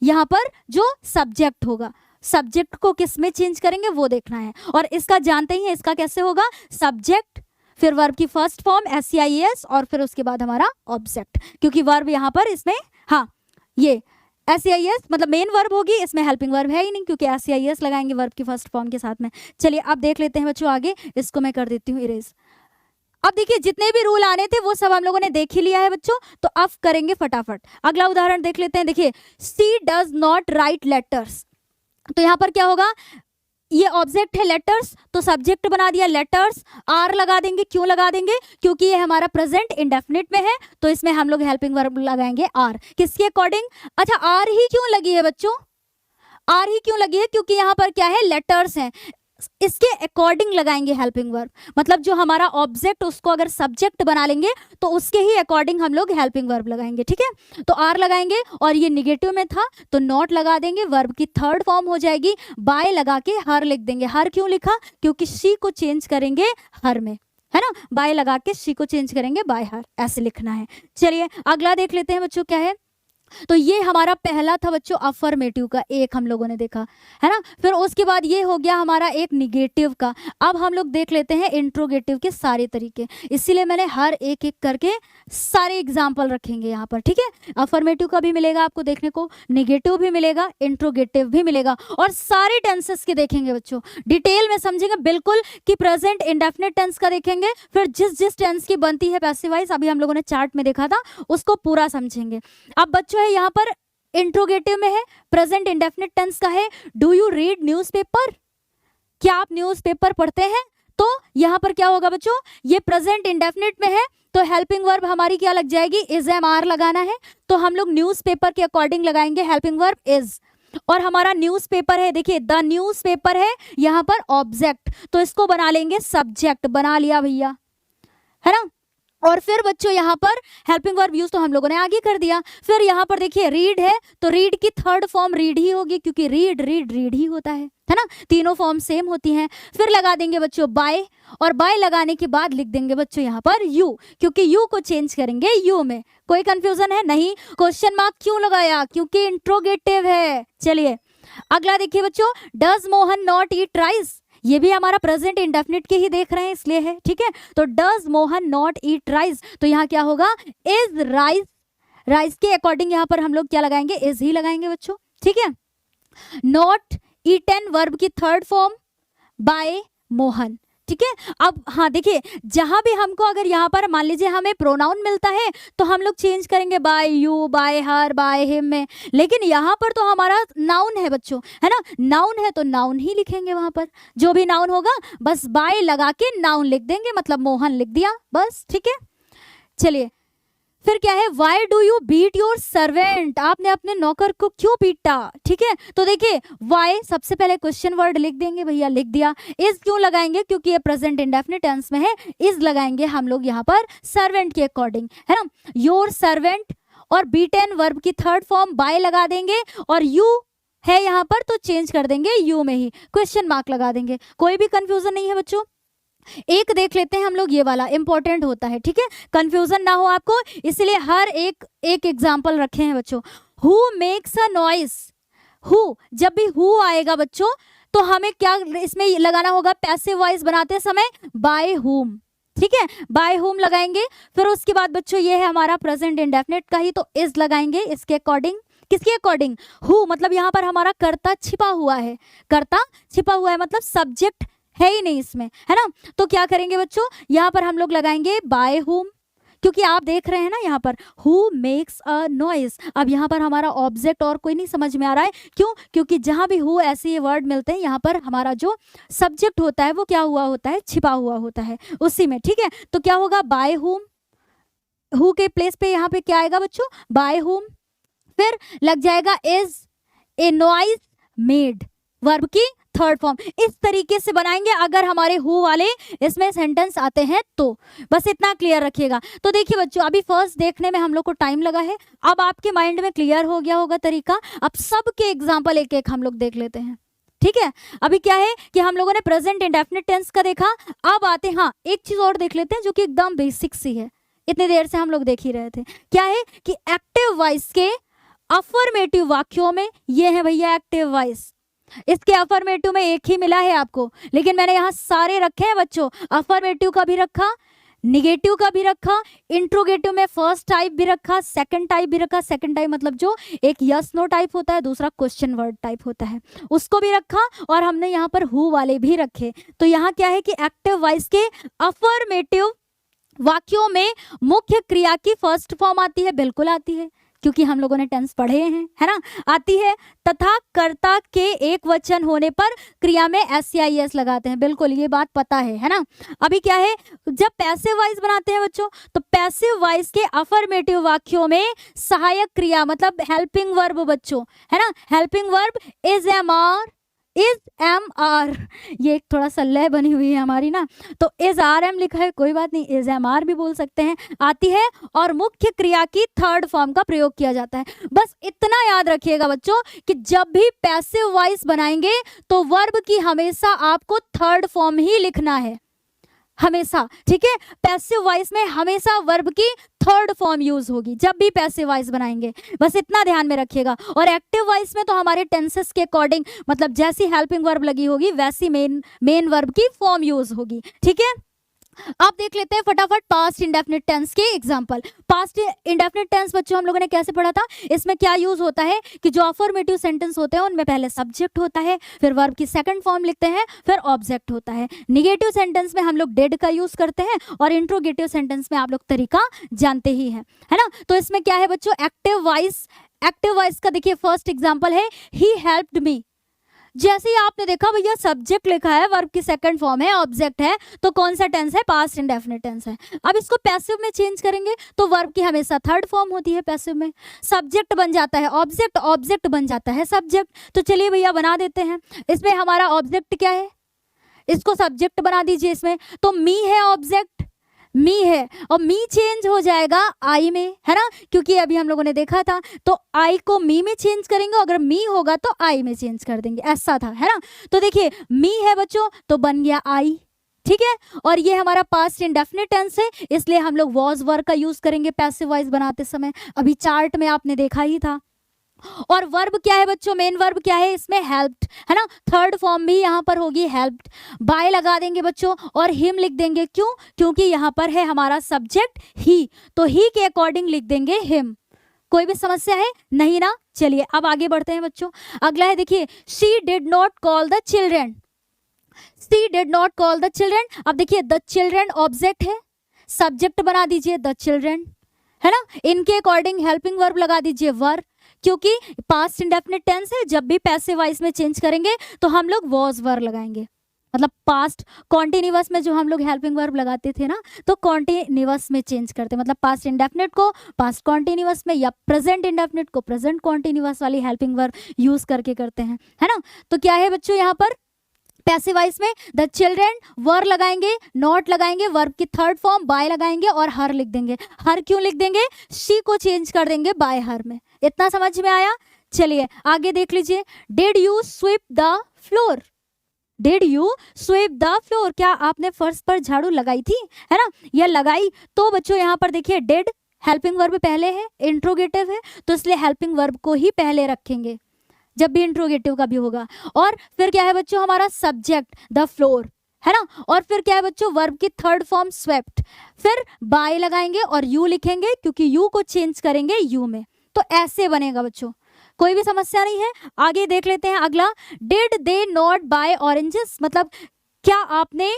यहाँ पर जो सब्जेक्ट होगा, सब्जेक्ट को किस में चेंज करेंगे वो देखना है। और इसका जानते ही है, इसका कैसे होगा? सब्जेक्ट, फिर वर्ब की फर्स्ट फॉर्म SEIS, और फिर उसके बाद हमारा ऑब्जेक्ट। क्योंकि वर्ब यहाँ पर इसमें, हाँ ये SEIS मतलब मेन वर्ब होगी, इसमें हेल्पिंग वर्ब है ही नहीं क्योंकि SEIS लगाएंगे वर्ब की फर्स्ट फॉर्म के साथ में। चलिए अब देख लेते हैं बच्चों आगे। इसको मैं कर देती हूँ इरेज। अब देखिए जितने भी रूल आने थे वो सब हम लोगों ने देख ही लिया है बच्चों, तो अब करेंगे फटाफट। अगला उदाहरण देख लेते हैं। देखिए सी डज नॉट राइट लेटर्स। तो यहाँ पर क्या होगा? ये ऑब्जेक्ट है लेटर्स, तो सब्जेक्ट बना दिया लेटर्स। आर लगा देंगे, क्यों लगा देंगे? क्योंकि ये हमारा प्रेजेंट इंडेफिनिट में है, तो इसमें हम लोग हेल्पिंग वर्ब लगाएंगे आर। किसके अकॉर्डिंग? अच्छा आर ही क्यों लगी है बच्चों? आर ही क्यों लगी है? क्योंकि यहाँ पर क्या है? लेटर्स हैं, इसके अकॉर्डिंग लगाएंगे हेल्पिंग वर्ब। मतलब जो हमारा ऑब्जेक्ट उसको अगर सब्जेक्ट बना लेंगे तो उसके ही अकॉर्डिंग हम लोग हेल्पिंग वर्ब लगाएंगे, ठीक है। तो आर लगाएंगे, और ये निगेटिव में था तो नॉट लगा देंगे, वर्ब की थर्ड फॉर्म हो जाएगी। बाय लगा के हर लिख देंगे। हर क्यों लिखा? क्योंकि शी को चेंज करेंगे हर में, है ना। बाय लगा के शी को चेंज करेंगे बाय हर, ऐसे लिखना है। चलिए अगला देख लेते हैं बच्चों, क्या है? तो ये हमारा पहला था बच्चों अफर्मेटिव का, एक हम लोगों ने देखा है ना। फिर उसके बाद ये हो गया हमारा एक निगेटिव का। अब हम लोग देख लेते हैं इंट्रोगेटिव के सारे तरीके, इसीलिए मैंने हर एक एक करके सारे एग्जाम्पल रखेंगे यहाँ पर, ठीक है। अफर्मेटिव का भी मिलेगा आपको देखने को, निगेटिव भी मिलेगा, इंट्रोगेटिव भी मिलेगा, और सारे टेंसेस के देखेंगे बच्चों, डिटेल में समझेंगे बिल्कुल कि प्रेजेंट इंडेफिनिट टेंस का देखेंगे। फिर जिस जिस टेंस की बनती है पैसिव वॉइस, अभी हम लोगों ने चार्ट में देखा था, उसको पूरा समझेंगे। अब बच्चों है यहाँ पर इंट्रोगेटिव में है, प्रेजेंट इंडेफिनिट टेंस का है डू यू रीड न्यूज़पेपर? क्या आप न्यूज़पेपर पढ़ते हैं? तो यहाँ पर क्या होगा बच्चों? ये प्रेजेंट इंडेफिनिट में है तो हेल्पिंग वर्ब हमारी क्या लग जाएगी? इज एम आर लगाना है, तो हम लोग न्यूज़पेपर के अकॉर्डिंग लगाएंगे हेल्पिंग वर्ब इज। और हमारा न्यूज़पेपर है, देखिए द न्यूज़पेपर है यहाँ पर ऑब्जेक्ट, तो इसको बना लेंगे सब्जेक्ट, बना लिया भैया, है ना। और फिर बच्चों यहाँ पर हेल्पिंग वर्ब यूज तो हम लोगों ने आगे कर दिया। फिर यहाँ पर देखिए रीड है, तो रीड की थर्ड फॉर्म रीड ही होगी, क्योंकि रीड रीड रीड ही होता है ना, तीनों फॉर्म सेम होती हैं। फिर लगा देंगे बच्चों बाय, और बाय लगाने के बाद लिख देंगे बच्चों यहाँ पर यू, क्योंकि यू को चेंज करेंगे यू में। कोई कंफ्यूजन है? नहीं। क्वेश्चन मार्क क्यों लगाया? क्योंकि इंट्रोगेटिव है। चलिए अगला देखिए बच्चों, does Mohan not eat rice, ये भी हमारा प्रेजेंट इंडेफिनिट के ही देख रहे हैं इसलिए है, ठीक है। तो does Mohan not eat rice, तो यहाँ क्या होगा, इज राइस, राइस के अकॉर्डिंग यहाँ पर हम लोग क्या लगाएंगे, इज ही लगाएंगे बच्चों, ठीक है। नॉट ईटन वर्ब की थर्ड फॉर्म बाय मोहन, ठीक है। अब हाँ देखिए, जहां भी हमको अगर यहाँ पर मान लीजिए हमें प्रोनाउन मिलता है तो हम लोग चेंज करेंगे by you, by her, by him में, लेकिन यहाँ पर तो हमारा नाउन है बच्चों, है ना, नाउन है तो नाउन ही लिखेंगे, वहां पर जो भी नाउन होगा बस बाय लगा के नाउन लिख देंगे, मतलब मोहन लिख दिया बस, ठीक है। चलिए फिर क्या है, why do you beat your servant, आपने अपने नौकर को क्यों पीटा, ठीक है। तो देखिए वाई सबसे पहले क्वेश्चन वर्ड लिख देंगे भैया, लिख दिया। इज क्यों लगाएंगे, क्योंकि ये प्रेजेंट इंडेफिनिट टेंस में है, इज लगाएंगे हम लोग यहाँ पर सर्वेंट के अकॉर्डिंग, है ना। योर सर्वेंट और बीटन वर्ब की थर्ड फॉर्म बाय लगा देंगे, और यू है यहाँ पर तो चेंज कर देंगे यू में ही, क्वेश्चन मार्क लगा देंगे। कोई भी कंफ्यूजन नहीं है बच्चों। एक देख लेते हैं हम लोग, ये वाला इंपॉर्टेंट होता है, ठीक है, कंफ्यूजन ना हो आपको, इसलिए हर एक एग्जांपल रखे हैं बच्चों। Who makes a noise, who, जब भी हु आएगा बच्चों तो हमें क्या इसमें लगाना होगा, पैसिव वॉइस बनाते समय बाय हुम, ठीक है, बाय हुम लगाएंगे। फिर उसके बाद बच्चों ये है हमारा प्रेजेंट इंडेफिनिट का ही, तो इज लगाएंगे इसके अकॉर्डिंग। किसके अकॉर्डिंग, हु, मतलब यहाँ पर हमारा कर्ता छिपा हुआ है, कर्ता छिपा हुआ है मतलब सब्जेक्ट है ही नहीं इसमें, है ना। तो क्या करेंगे बच्चों, यहाँ पर हम लोग लगाएंगे बाय हुम, क्योंकि आप देख रहे हैं ना यहाँ पर हु मेक्स अ नॉइज। अब यहाँ पर हमारा ऑब्जेक्ट और कोई नहीं समझ में आ रहा है, क्यों, क्योंकि जहाँ भी हु ऐसे ये वर्ड मिलते हैं यहाँ पर हमारा जो सब्जेक्ट होता है वो क्या हुआ होता है, छिपा हुआ होता है उसी में, ठीक है। तो क्या होगा, बाय हुम, हु के प्लेस पे यहाँ पे क्या आएगा बच्चों, बाय हुम। फिर लग जाएगा is a noise made, verb की थर्ड फॉर्म। इस तरीके से बनाएंगे अगर हमारे हु वाले इसमें सेंटेंस आते हैं तो, बस इतना क्लियर रखिएगा। तो देखिए बच्चों, अभी फर्स्ट देखने में हम लोग को टाइम लगा है, अब आपके माइंड में क्लियर हो गया होगा तरीका। अब सबके एग्जाम्पल एक एक हम लोग देख लेते हैं, ठीक है। अभी क्या है कि हम लोगों ने प्रेजेंट इंडेफिनिट टेंस का देखा, अब आते, हाँ एक चीज और देख लेते हैं जो कि एकदम बेसिक सी है, इतनी देर से हम लोग देख ही रहे थे। क्या है कि एक्टिव वॉइस के अफर्मेटिव वाक्यों में, ये है भैया एक्टिव वॉइस, इसके अफर्मेटिव में एक ही मिला है आपको, लेकिन मैंने यहाँ सारे रखे हैं बच्चों, अफर्मेटिव का भी रखा, निगेटिव का भी रखा, इंट्रोगेटिव में फर्स्ट टाइप भी रखा, सेकंड टाइप भी रखा, सेकंड टाइप मतलब जो एक यस नो टाइप होता है, दूसरा क्वेश्चन वर्ड टाइप होता है, उसको भी रखा, और हमने यहाँ पर हु वाले भी रखे। तो यहाँ क्या है कि एक्टिव वॉइस के अफर्मेटिव वाक्यों में मुख्य क्रिया की फर्स्ट फॉर्म आती है, बिल्कुल आती है, क्योंकि हम लोगों ने टेंस पढ़े हैं, है ना, आती है, तथा कर्ता के एक वचन होने पर क्रिया में SCIS लगाते हैं, बिल्कुल ये बात पता है ना। अभी क्या है, जब पैसिव वॉइस बनाते हैं बच्चों, तो पैसिव वॉइस के अफर्मेटिव वाक्यों में सहायक क्रिया मतलब हेल्पिंग वर्ब बच्चों, है ना, helping verb is am are, ये एक थोड़ा सा लय बनी हुई है हमारी ना, तो इज आर एम लिखा है, कोई बात नहीं, इज एम आर भी बोल सकते हैं, आती है, और मुख्य क्रिया की थर्ड फॉर्म का प्रयोग किया जाता है। बस इतना याद रखिएगा बच्चों कि जब भी पैसिव वॉइस बनाएंगे तो वर्ब की हमेशा आपको थर्ड फॉर्म ही लिखना है, हमेशा, ठीक है। पैसिव वॉइस में हमेशा वर्ब की थर्ड फॉर्म यूज होगी जब भी पैसिव वॉइस बनाएंगे, बस इतना ध्यान में रखिएगा। और एक्टिव वॉइस में तो हमारे टेंसेस के अकॉर्डिंग मतलब जैसी हेल्पिंग वर्ब लगी होगी वैसी मेन वर्ब की फॉर्म यूज होगी, ठीक है। अब देख लेते हैं फटाफट पास्ट इंडेफिनिट टेंस के एग्जांपल। पास्ट इंडेफिनिट टेंस बच्चों हम लोगों ने कैसे पढ़ा था, इसमें क्या यूज होता है कि जो अफर्मेटिव सेंटेंस होते हैं उनमें पहले सब्जेक्ट होता है, फिर वर्ब की सेकंड फॉर्म लिखते हैं, फिर ऑब्जेक्ट होता है। निगेटिव सेंटेंस में हम लोग डेड का यूज करते हैं, और इंट्रोगेटिव सेंटेंस में आप लोग तरीका जानते ही हैं, है ना। तो इसमें क्या है बच्चों, एक्टिव वॉइस का देखिए फर्स्ट एग्जाम्पल है ही हेल्प्ड मी, जैसे ही आपने देखा भैया सब्जेक्ट लिखा है, वर्ब की सेकंड फॉर्म है, ऑब्जेक्ट है, तो कौन सा टेंस है? पास्ट इंडेफिनिट टेंस है। अब इसको पैसिव में चेंज करेंगे तो वर्ब की हमेशा थर्ड फॉर्म होती है पैसिव में। सब्जेक्ट बन जाता है ऑब्जेक्ट, ऑब्जेक्ट बन जाता है सब्जेक्ट। तो चलिए भैया बना देते हैं। इसमें हमारा ऑब्जेक्ट क्या है? इसको सब्जेक्ट बना दीजिए इसमें। तो मी है ऑब्जेक्ट, मी है, और मी चेंज हो जाएगा आई में, है ना, क्योंकि अभी हम लोगों ने देखा था। तो आई को मी में चेंज करेंगे, अगर मी होगा तो आई में चेंज कर देंगे, ऐसा था, है ना। तो देखिए मी है बच्चों तो बन गया आई, ठीक है। और ये हमारा पास्ट इंडेफिनिट टेंस है, इसलिए हम लोग वॉज वर्ब का यूज करेंगे पैसिव वॉइस बनाते समय। अभी चार्ट में आपने देखा ही था। और वर्ब क्या है बच्चों? मेन वर्ब क्या है इसमें? हेल्प्ड, है ना। थर्ड फॉर्म भी यहाँ पर होगी हेल्प्ड। बाय लगा देंगे बच्चों और हिम लिख देंगे। क्यों? क्योंकि यहाँ पर है हमारा सब्जेक्ट ही, तो ही के अकॉर्डिंग लिख देंगे हिम। कोई भी समस्या है? नहीं ना। चलिए अब आगे बढ़ते हैं बच्चों। अगला है देखिए, she did not call the children. She did not call the children. अब देखिए द चिल्ड्रेन ऑब्जेक्ट है, सब्जेक्ट बना दीजिए द चिल्ड्रेन, है ना। इनके अकॉर्डिंग हेल्पिंग वर्ब लगा दीजिए वर, क्योंकि पास्ट इंडेफिनिट टेंस है। जब भी पैसिव वॉइस में चेंज करेंगे तो हम लोग वॉज वर लगाएंगे, मतलब पास्ट कॉन्टिन्यूअस में जो हम लोग हेल्पिंग वर्ब लगाते थे ना, तो कॉन्टिन्यूअस में चेंज करते, मतलब पास्ट इंडेफिनिट को पास्ट कॉन्टिन्यूअस में या प्रेजेंट इंडेफिनिट को प्रेजेंट कॉन्टिन्यूअस वाली हेल्पिंग वर्ब यूज करके करते हैं, है ना। तो क्या है बच्चों यहाँ पर पैसिव वॉइस में? द चिल्ड्रेन, वर लगाएंगे, नॉट लगाएंगे, वर्ब की थर्ड फॉर्म बाय लगाएंगे और हर लिख देंगे। हर क्यों लिख देंगे? शी को चेंज कर देंगे बाय हर में। इतना समझ में आया? चलिए आगे देख लीजिए। Did you sweep the floor. Did you sweep the floor, क्या आपने फर्श पर झाड़ू लगाई थी, है ना, या लगाई? तो बच्चों यहाँ पर देखिए डिड हेल्पिंग वर्ब पहले है, इंट्रोगेटिव है, तो इसलिए हेल्पिंग वर्ब को ही पहले रखेंगे जब भी इंट्रोगेटिव का भी होगा। और फिर क्या है बच्चों हमारा सब्जेक्ट द फ्लोर, है ना। और फिर क्या है बच्चों वर्ब की थर्ड फॉर्म स्वेप्ट, फिर बाय लगाएंगे और यू लिखेंगे, क्योंकि यू को चेंज करेंगे यू में। तो ऐसे बनेगा बच्चों, कोई भी समस्या नहीं है। आगे देख लेते हैं अगला। Did they not buy oranges, मतलब क्या आपने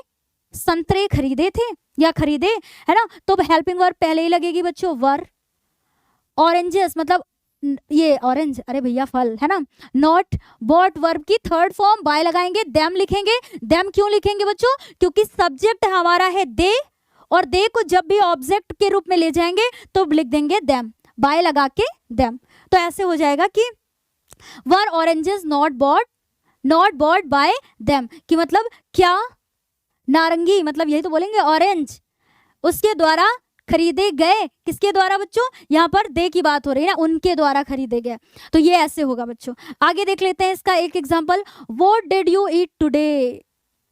संतरे खरीदे थे या खरीदे, है ना। तो हेल्पिंग वर्ब पहले ही लगेगी बच्चों वर। ऑरेंजेस मतलब ये ऑरेंज, अरे भैया फल, है ना। नॉट बॉट वर्ब की थर्ड फॉर्म बाय लगाएंगे, देम लिखेंगे। देम क्यों लिखेंगे बच्चों? क्योंकि सब्जेक्ट हमारा है दे, और दे को जब भी ऑब्जेक्ट के रूप में ले जाएंगे तो लिख देंगे देम, बाय लगा के देम। तो ऐसे हो जाएगा कि were oranges not bought by them, कि मतलब क्या नारंगी, मतलब यही तो बोलेंगे ऑरेंज उसके द्वारा खरीदे गए। किसके द्वारा बच्चों? यहाँ पर दे की बात हो रही है ना, उनके द्वारा खरीदे गए। तो ये ऐसे होगा बच्चों। आगे देख लेते हैं इसका एक example. What did you eat today,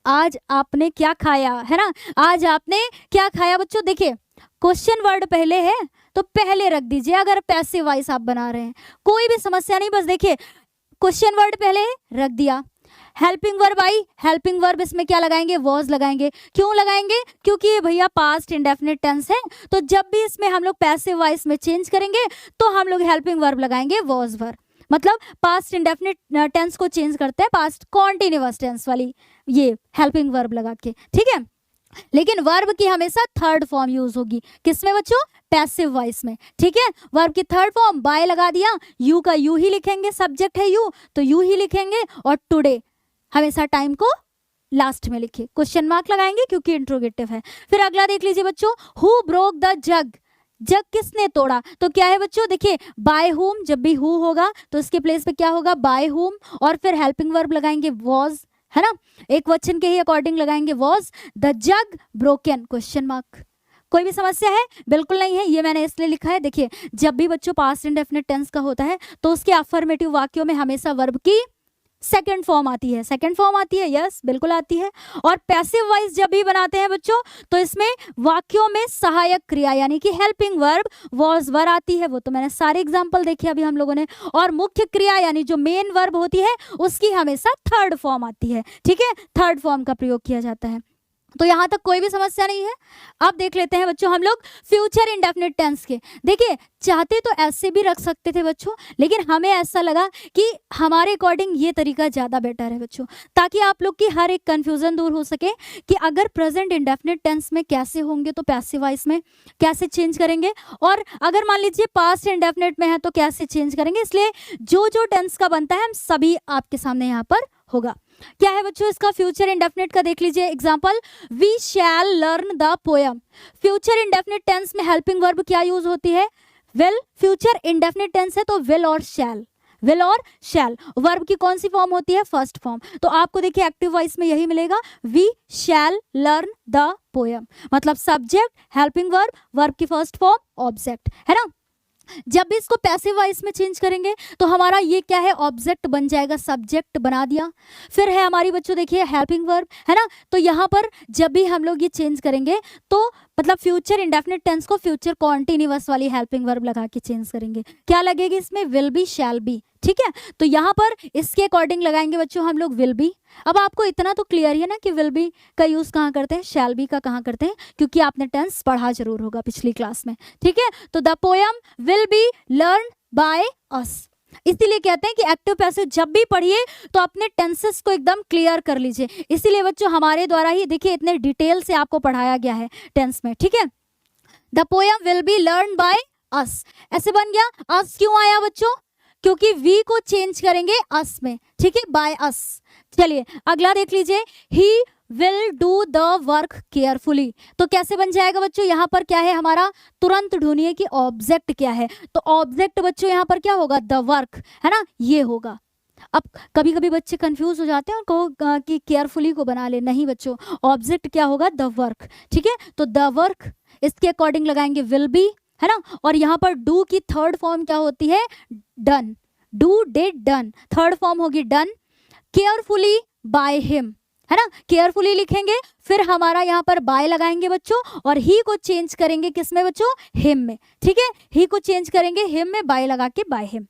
आज आपने क्या खाया, है ना। आज आपने क्या खाया बच्चों? देखिए क्वेश्चन वर्ड पहले है तो पहले रख दीजिए, अगर पैसिव वॉइस आप बना रहे हैं कोई भी समस्या नहीं। बस देखिए क्वेश्चन वर्ड पहले रख दिया, helping verb I, helping verb इसमें क्या लगाएंगे? वॉज लगाएंगे। क्यों लगाएंगे? क्योंकि ये भैया पास्ट इंडेफिनिट टेंस है, तो जब भी इसमें हम लोग पैसिव वॉइस में चेंज करेंगे तो हम लोग हेल्पिंग वर्ब लगाएंगे वॉज वर्ब, मतलब पास्ट इंडेफिनिट टेंस को चेंज करते हैं पास्ट कॉन्टिन्यूअस टेंस वाली ये हेल्पिंग वर्ब लगा के, ठीक है। लेकिन वर्ब की हमेशा थर्ड फॉर्म यूज होगी, किसमें बच्चों? पैसिव वॉइस में, ठीक है। वर्ब की थर्ड फॉर्म बाय लगा दिया, यू का यू ही लिखेंगे, सब्जेक्ट है यू तो यू ही लिखेंगे, और टुडे हमेशा टाइम को लास्ट में लिखिए, क्वेश्चन मार्क लगाएंगे क्योंकि इंट्रोगेटिव है। फिर अगला देख लीजिए बच्चों, हु ब्रोक द जग, जग किसने तोड़ा? तो क्या है बच्चों? देखिए बाय हुम, जब भी हु होगा तो उसके प्लेस पे क्या होगा? बाय हुम, और फिर हेल्पिंग वर्ब लगाएंगे वॉज, है ना, एक वचन के ही अकॉर्डिंग लगाएंगे was. The jug broken, question mark. कोई भी समस्या है? बिल्कुल नहीं है, ये मैंने इसलिए लिखा है। देखिए जब भी बच्चों पास्ट इंडेफिनिट टेंस का होता है तो उसके अफर्मेटिव वाक्यों में हमेशा वर्ब की सेकंड फॉर्म आती है, सेकंड फॉर्म आती है, यस बिल्कुल आती है। और पैसिव वॉइस जब भी बनाते हैं बच्चों तो इसमें वाक्यों में सहायक क्रिया यानी कि हेल्पिंग वर्ब वॉज वर आती है, वो तो मैंने सारे एग्जांपल देखे अभी हम लोगों ने। और मुख्य क्रिया यानी जो मेन वर्ब होती है उसकी हमेशा थर्ड फॉर्म आती है, ठीक है, थर्ड फॉर्म का प्रयोग किया जाता है। तो यहाँ तक कोई भी समस्या नहीं है। अब देख लेते हैं बच्चों हम लोग फ्यूचर इंडेफिनिट टेंस के। देखिए चाहते तो ऐसे भी रख सकते थे बच्चों, लेकिन हमें ऐसा लगा कि हमारे अकॉर्डिंग ये तरीका ज़्यादा बेटर है बच्चों, ताकि आप लोग की हर एक कन्फ्यूज़न दूर हो सके कि अगर प्रेजेंट इंडेफिनिट टेंस में कैसे होंगे तो पैसिव वॉइस में कैसे चेंज करेंगे, और अगर मान लीजिए पास्ट इंडेफिनिट में है तो कैसे चेंज करेंगे। इसलिए जो जो टेंस का बनता है हम सभी आपके सामने यहाँ पर होगा। क्या है बच्चों इसका फ्यूचर इंडेफिनिट का? देख लीजिए example, we shall learn the poem. Future indefinite tense में हेल्पिंग वर्ब क्या यूज होती है? विल। फ्यूचर इंडेफिनिट टेंस है तो विल और शैल, विल और शैल। वर्ब की कौन सी फॉर्म होती है? First form. तो आपको देखिए एक्टिव वॉइस में यही मिलेगा, we shall learn the poem. मतलब सब्जेक्ट, हेल्पिंग वर्ब, वर्ब की फर्स्ट फॉर्म, ऑब्जेक्ट, है ना। जब भी इसको पैसिव वॉइस में चेंज करेंगे तो हमारा ये क्या है? ऑब्जेक्ट बन जाएगा, सब्जेक्ट बना दिया। फिर है हमारी बच्चों देखिए हेल्पिंग वर्ब, है ना। तो यहाँ पर जब भी हम लोग ये चेंज करेंगे तो मतलब फ्यूचर इंडेफिनिट टेंस को फ्यूचर कॉन्टिन्यूअस वाली हेल्पिंग वर्ब लगा के चेंज करेंगे। क्या लगेगी इसमें? विल बी, शैल बी, ठीक है। तो यहाँ पर इसके अकॉर्डिंग लगाएंगे बच्चों हम लोग विल बी। अब आपको इतना तो क्लियर है ना कि विल बी का यूज कहाँ करते हैं, शैल बी का कहाँ करते हैं, क्योंकि आपने टेंस पढ़ा जरूर होगा पिछली क्लास में, ठीक है। तो the poem will be learn by us. इसीलिए कहते हैं कि एक्टिव पैसिव जब भी पढ़िए तो अपने टेंसेस को एकदम क्लियर कर लीजिए। इसीलिए बच्चों हमारे द्वारा ही देखिए इतने डिटेल से आपको पढ़ाया गया है टेंस में, ठीक है। The poem will be learn by us, ऐसे बन गया। अस क्यों आया बच्चों? क्योंकि वी को चेंज करेंगे अस में, ठीक है, बाय अस। चलिए अगला देख लीजिए, he will do the work carefully. तो कैसे बन जाएगा बच्चों? यहाँ पर क्या है हमारा? तुरंत ढूंढिए कि ऑब्जेक्ट क्या है। तो ऑब्जेक्ट बच्चों यहाँ पर क्या होगा? द वर्क, है ना, ये होगा। अब कभी कभी बच्चे कंफ्यूज हो जाते हैं और कहो कि केयरफुली को बना ले, नहीं बच्चों, ऑब्जेक्ट क्या होगा? द वर्क, ठीक है। तो द वर्क इसके अकॉर्डिंग लगाएंगे विल बी, है ना। और यहाँ पर डू की थर्ड फॉर्म क्या होती है? Done. Do, did, done, third form होगी डन। केयरफुली बाय हिम, है ना, केयरफुली लिखेंगे। फिर हमारा यहाँ पर बाय लगाएंगे बच्चों और ही को चेंज करेंगे किस में बच्चों? हिम में, ठीक है। ही को चेंज करेंगे हिम में, बाय लगा के बाय हिम।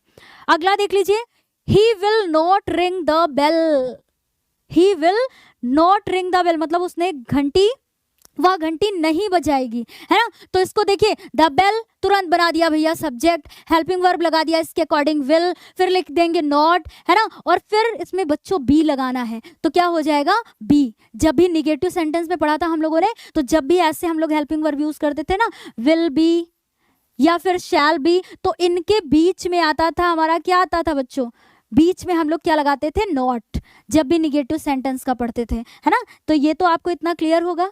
अगला देख लीजिए, he will not ring the bell. He will not ring the bell मतलब उसने घंटी, वह घंटी नहीं बजाएगी, है ना। तो इसको देखिए, द बेल तुरंत बना दिया भैया सब्जेक्ट, हेल्पिंग वर्ब लगा दिया इसके अकॉर्डिंग विल, फिर लिख देंगे नॉट, है ना। और फिर इसमें बच्चों बी लगाना है, तो क्या हो जाएगा? बी। जब भी निगेटिव सेंटेंस में पढ़ा था हम लोगों ने, तो जब भी ऐसे हम लोग हेल्पिंग वर्ब यूज करते थे ना, विल बी या फिर शैल बी, तो इनके बीच में आता था हमारा, क्या आता था बच्चों? बीच में हम लोग क्या लगाते थे? नॉट, जब भी निगेटिव सेंटेंस का पढ़ते थे, है ना। तो ये तो आपको इतना क्लियर होगा।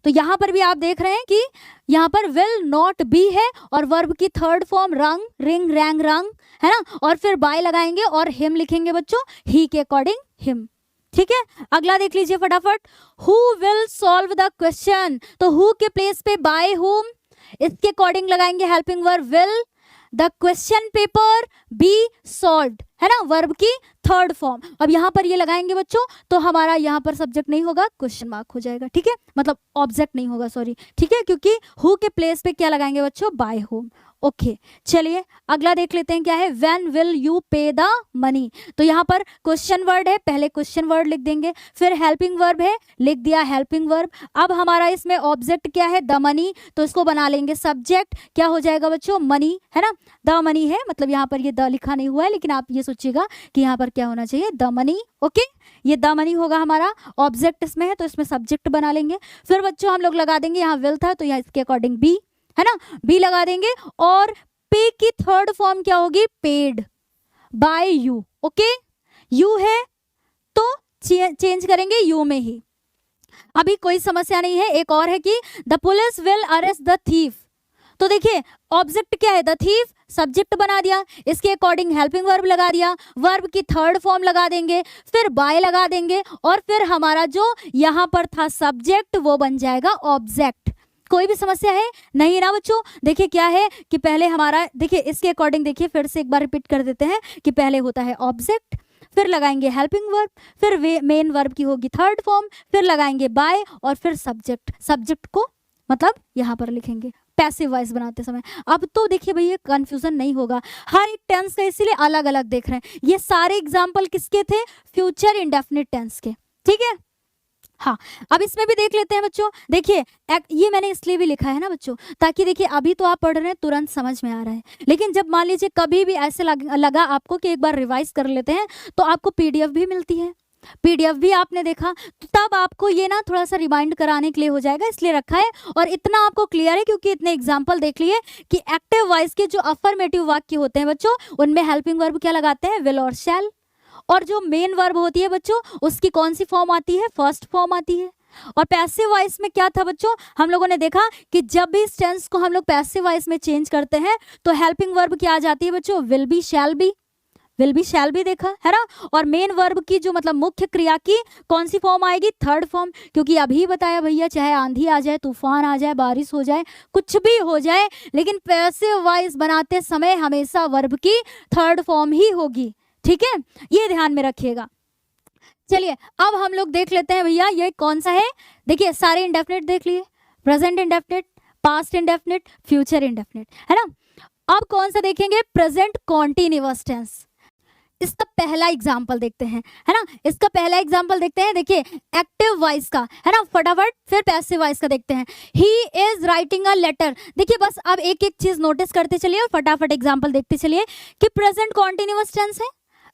तो यहाँ पर भी आप देख रहे हैं कि यहाँ पर विल नॉट बी है और वर्ब की थर्ड फॉर्म रंग, रिंग, रैंग, रंग, है ना। और फिर बाय लगाएंगे और हिम लिखेंगे बच्चों, ही के अकॉर्डिंग हिम, ठीक है। अगला देख लीजिए फटाफट, who will solve the question. तो हु के प्लेस पे बाय हुम, इसके अकॉर्डिंग लगाएंगे helping verb will, the question paper B solved, है ना, वर्ब की थर्ड फॉर्म। अब यहाँ पर ये लगाएंगे बच्चों तो हमारा यहाँ पर सब्जेक्ट नहीं होगा, क्वेश्चन मार्क हो जाएगा, ठीक है, मतलब ऑब्जेक्ट नहीं होगा, सॉरी, ठीक है, क्योंकि हु के प्लेस पे क्या लगाएंगे बच्चों? Bye home. ओके चलिए अगला देख लेते हैं क्या है, व्हेन विल यू पे द मनी। तो यहाँ पर क्वेश्चन वर्ड है, पहले क्वेश्चन वर्ड लिख देंगे, फिर हेल्पिंग वर्ब है, लिख दिया हेल्पिंग वर्ब। अब हमारा इसमें ऑब्जेक्ट क्या है? द मनी, तो इसको बना लेंगे सब्जेक्ट, क्या हो जाएगा बच्चों? मनी, है ना, द मनी है, मतलब यहाँ पर ये द लिखा नहीं हुआ है, लेकिन आप ये सोचिएगा कि यहाँ पर क्या होना चाहिए? The money. ओके ये द मनी होगा हमारा, ऑब्जेक्ट इसमें है तो इसमें सब्जेक्ट बना लेंगे। फिर बच्चों हम लोग लगा देंगे, यहाँ विल था तो यहाँ इसके अकॉर्डिंग बी, है ना, बी लगा देंगे। और पे की थर्ड फॉर्म क्या होगी? Paid by you. Okay you है तो चेंज करेंगे यू में ही, अभी कोई समस्या नहीं है। एक और है कि the police will arrest the thief. तो देखिए ऑब्जेक्ट क्या है? द थीफ, सब्जेक्ट बना दिया, इसके अकॉर्डिंग हेल्पिंग वर्ब लगा दिया, वर्ब की थर्ड फॉर्म लगा देंगे, फिर बाय लगा देंगे और फिर हमारा जो यहाँ पर था सब्जेक्ट वो बन जाएगा ऑब्जेक्ट। कोई भी समस्या है नहीं ना बच्चों? देखिए क्या है कि पहले हमारा, देखिए इसके अकॉर्डिंग देखिए फिर से एक बार रिपीट कर देते हैं कि पहले होता है ऑब्जेक्ट, फिर लगाएंगे हेल्पिंग वर्ब, फिर मेन वर्ब की होगी थर्ड फॉर्म, फिर लगाएंगे बाय और फिर सब्जेक्ट। सब्जेक्ट को मतलब यहाँ पर लिखेंगे पैसिव वॉइस बनाते समय। अब तो देखिए भैया कंफ्यूजन नहीं होगा, हर एक टेंस का इसीलिए अलग अलग देख रहे हैं। ये सारे एग्जाम्पल किसके थे? फ्यूचर इंडेफिनिट टेंस के, ठीक है। हाँ अब इसमें भी देख लेते हैं बच्चों। देखिए ये मैंने इसलिए भी लिखा है ना बच्चों, ताकि देखिए अभी तो आप पढ़ रहे हैं तुरंत समझ में आ रहा है, लेकिन जब मान लीजिए कभी भी ऐसे लगा आपको कि एक बार रिवाइज कर लेते हैं तो आपको पीडीएफ भी मिलती है, पीडीएफ भी आपने देखा तो तब आपको ये ना थोड़ा सा रिमाइंड कराने के लिए हो जाएगा, इसलिए रखा है। और इतना आपको क्लियर है क्योंकि इतने एग्जाम्पल देख लिए कि एक्टिव वॉइस के जो अफर्मेटिव वाक्य होते हैं बच्चों, उनमें हेल्पिंग वर्ब क्या लगाते हैं? विल और शैल, और जो मेन वर्ब होती है बच्चों उसकी कौन सी फॉर्म आती है, फर्स्ट फॉर्म आती है। और पैसिव वॉइस में क्या था बच्चों, हम लोगों ने देखा कि जब भी इस टेंस को हम लोग पैसिव वॉइस में चेंज करते हैं तो हेल्पिंग वर्ब क्या आ जाती है बच्चों, will be, shall be. Will be, shall be देखा है ना। और मेन वर्ब की जो मतलब मुख्य क्रिया की कौन सी फॉर्म आएगी, थर्ड फॉर्म। क्योंकि अभी बताया भैया, चाहे आंधी आ जाए, तूफान आ जाए, बारिश हो जाए, कुछ भी हो जाए, लेकिन पैसिव वॉइस बनाते समय हमेशा वर्ब की थर्ड फॉर्म ही होगी। ठीक है, ये ध्यान में रखिएगा। चलिए अब हम लोग देख लेते हैं भैया ये कौन सा है। देखिए सारे इंडेफिनिट देख लिए, present indefinite, past indefinite, future indefinite, है ना। अब कौन सा देखेंगे, प्रेजेंट कॉन्टिन्यूअस टेंस। इसका पहला एग्जाम्पल देखते हैं, है ना। इसका पहला एग्जाम्पल देखते हैं, देखिए एक्टिव वॉइस का, है ना, फटाफट। फिर पैसिव वॉइस का देखते हैं, he is writing a letter. देखिए बस अब एक एक चीज नोटिस करते चलिए और फटाफट एग्जाम्पल देखते चलिए कि प्रेजेंट कॉन्टिन्यूअस टेंस है।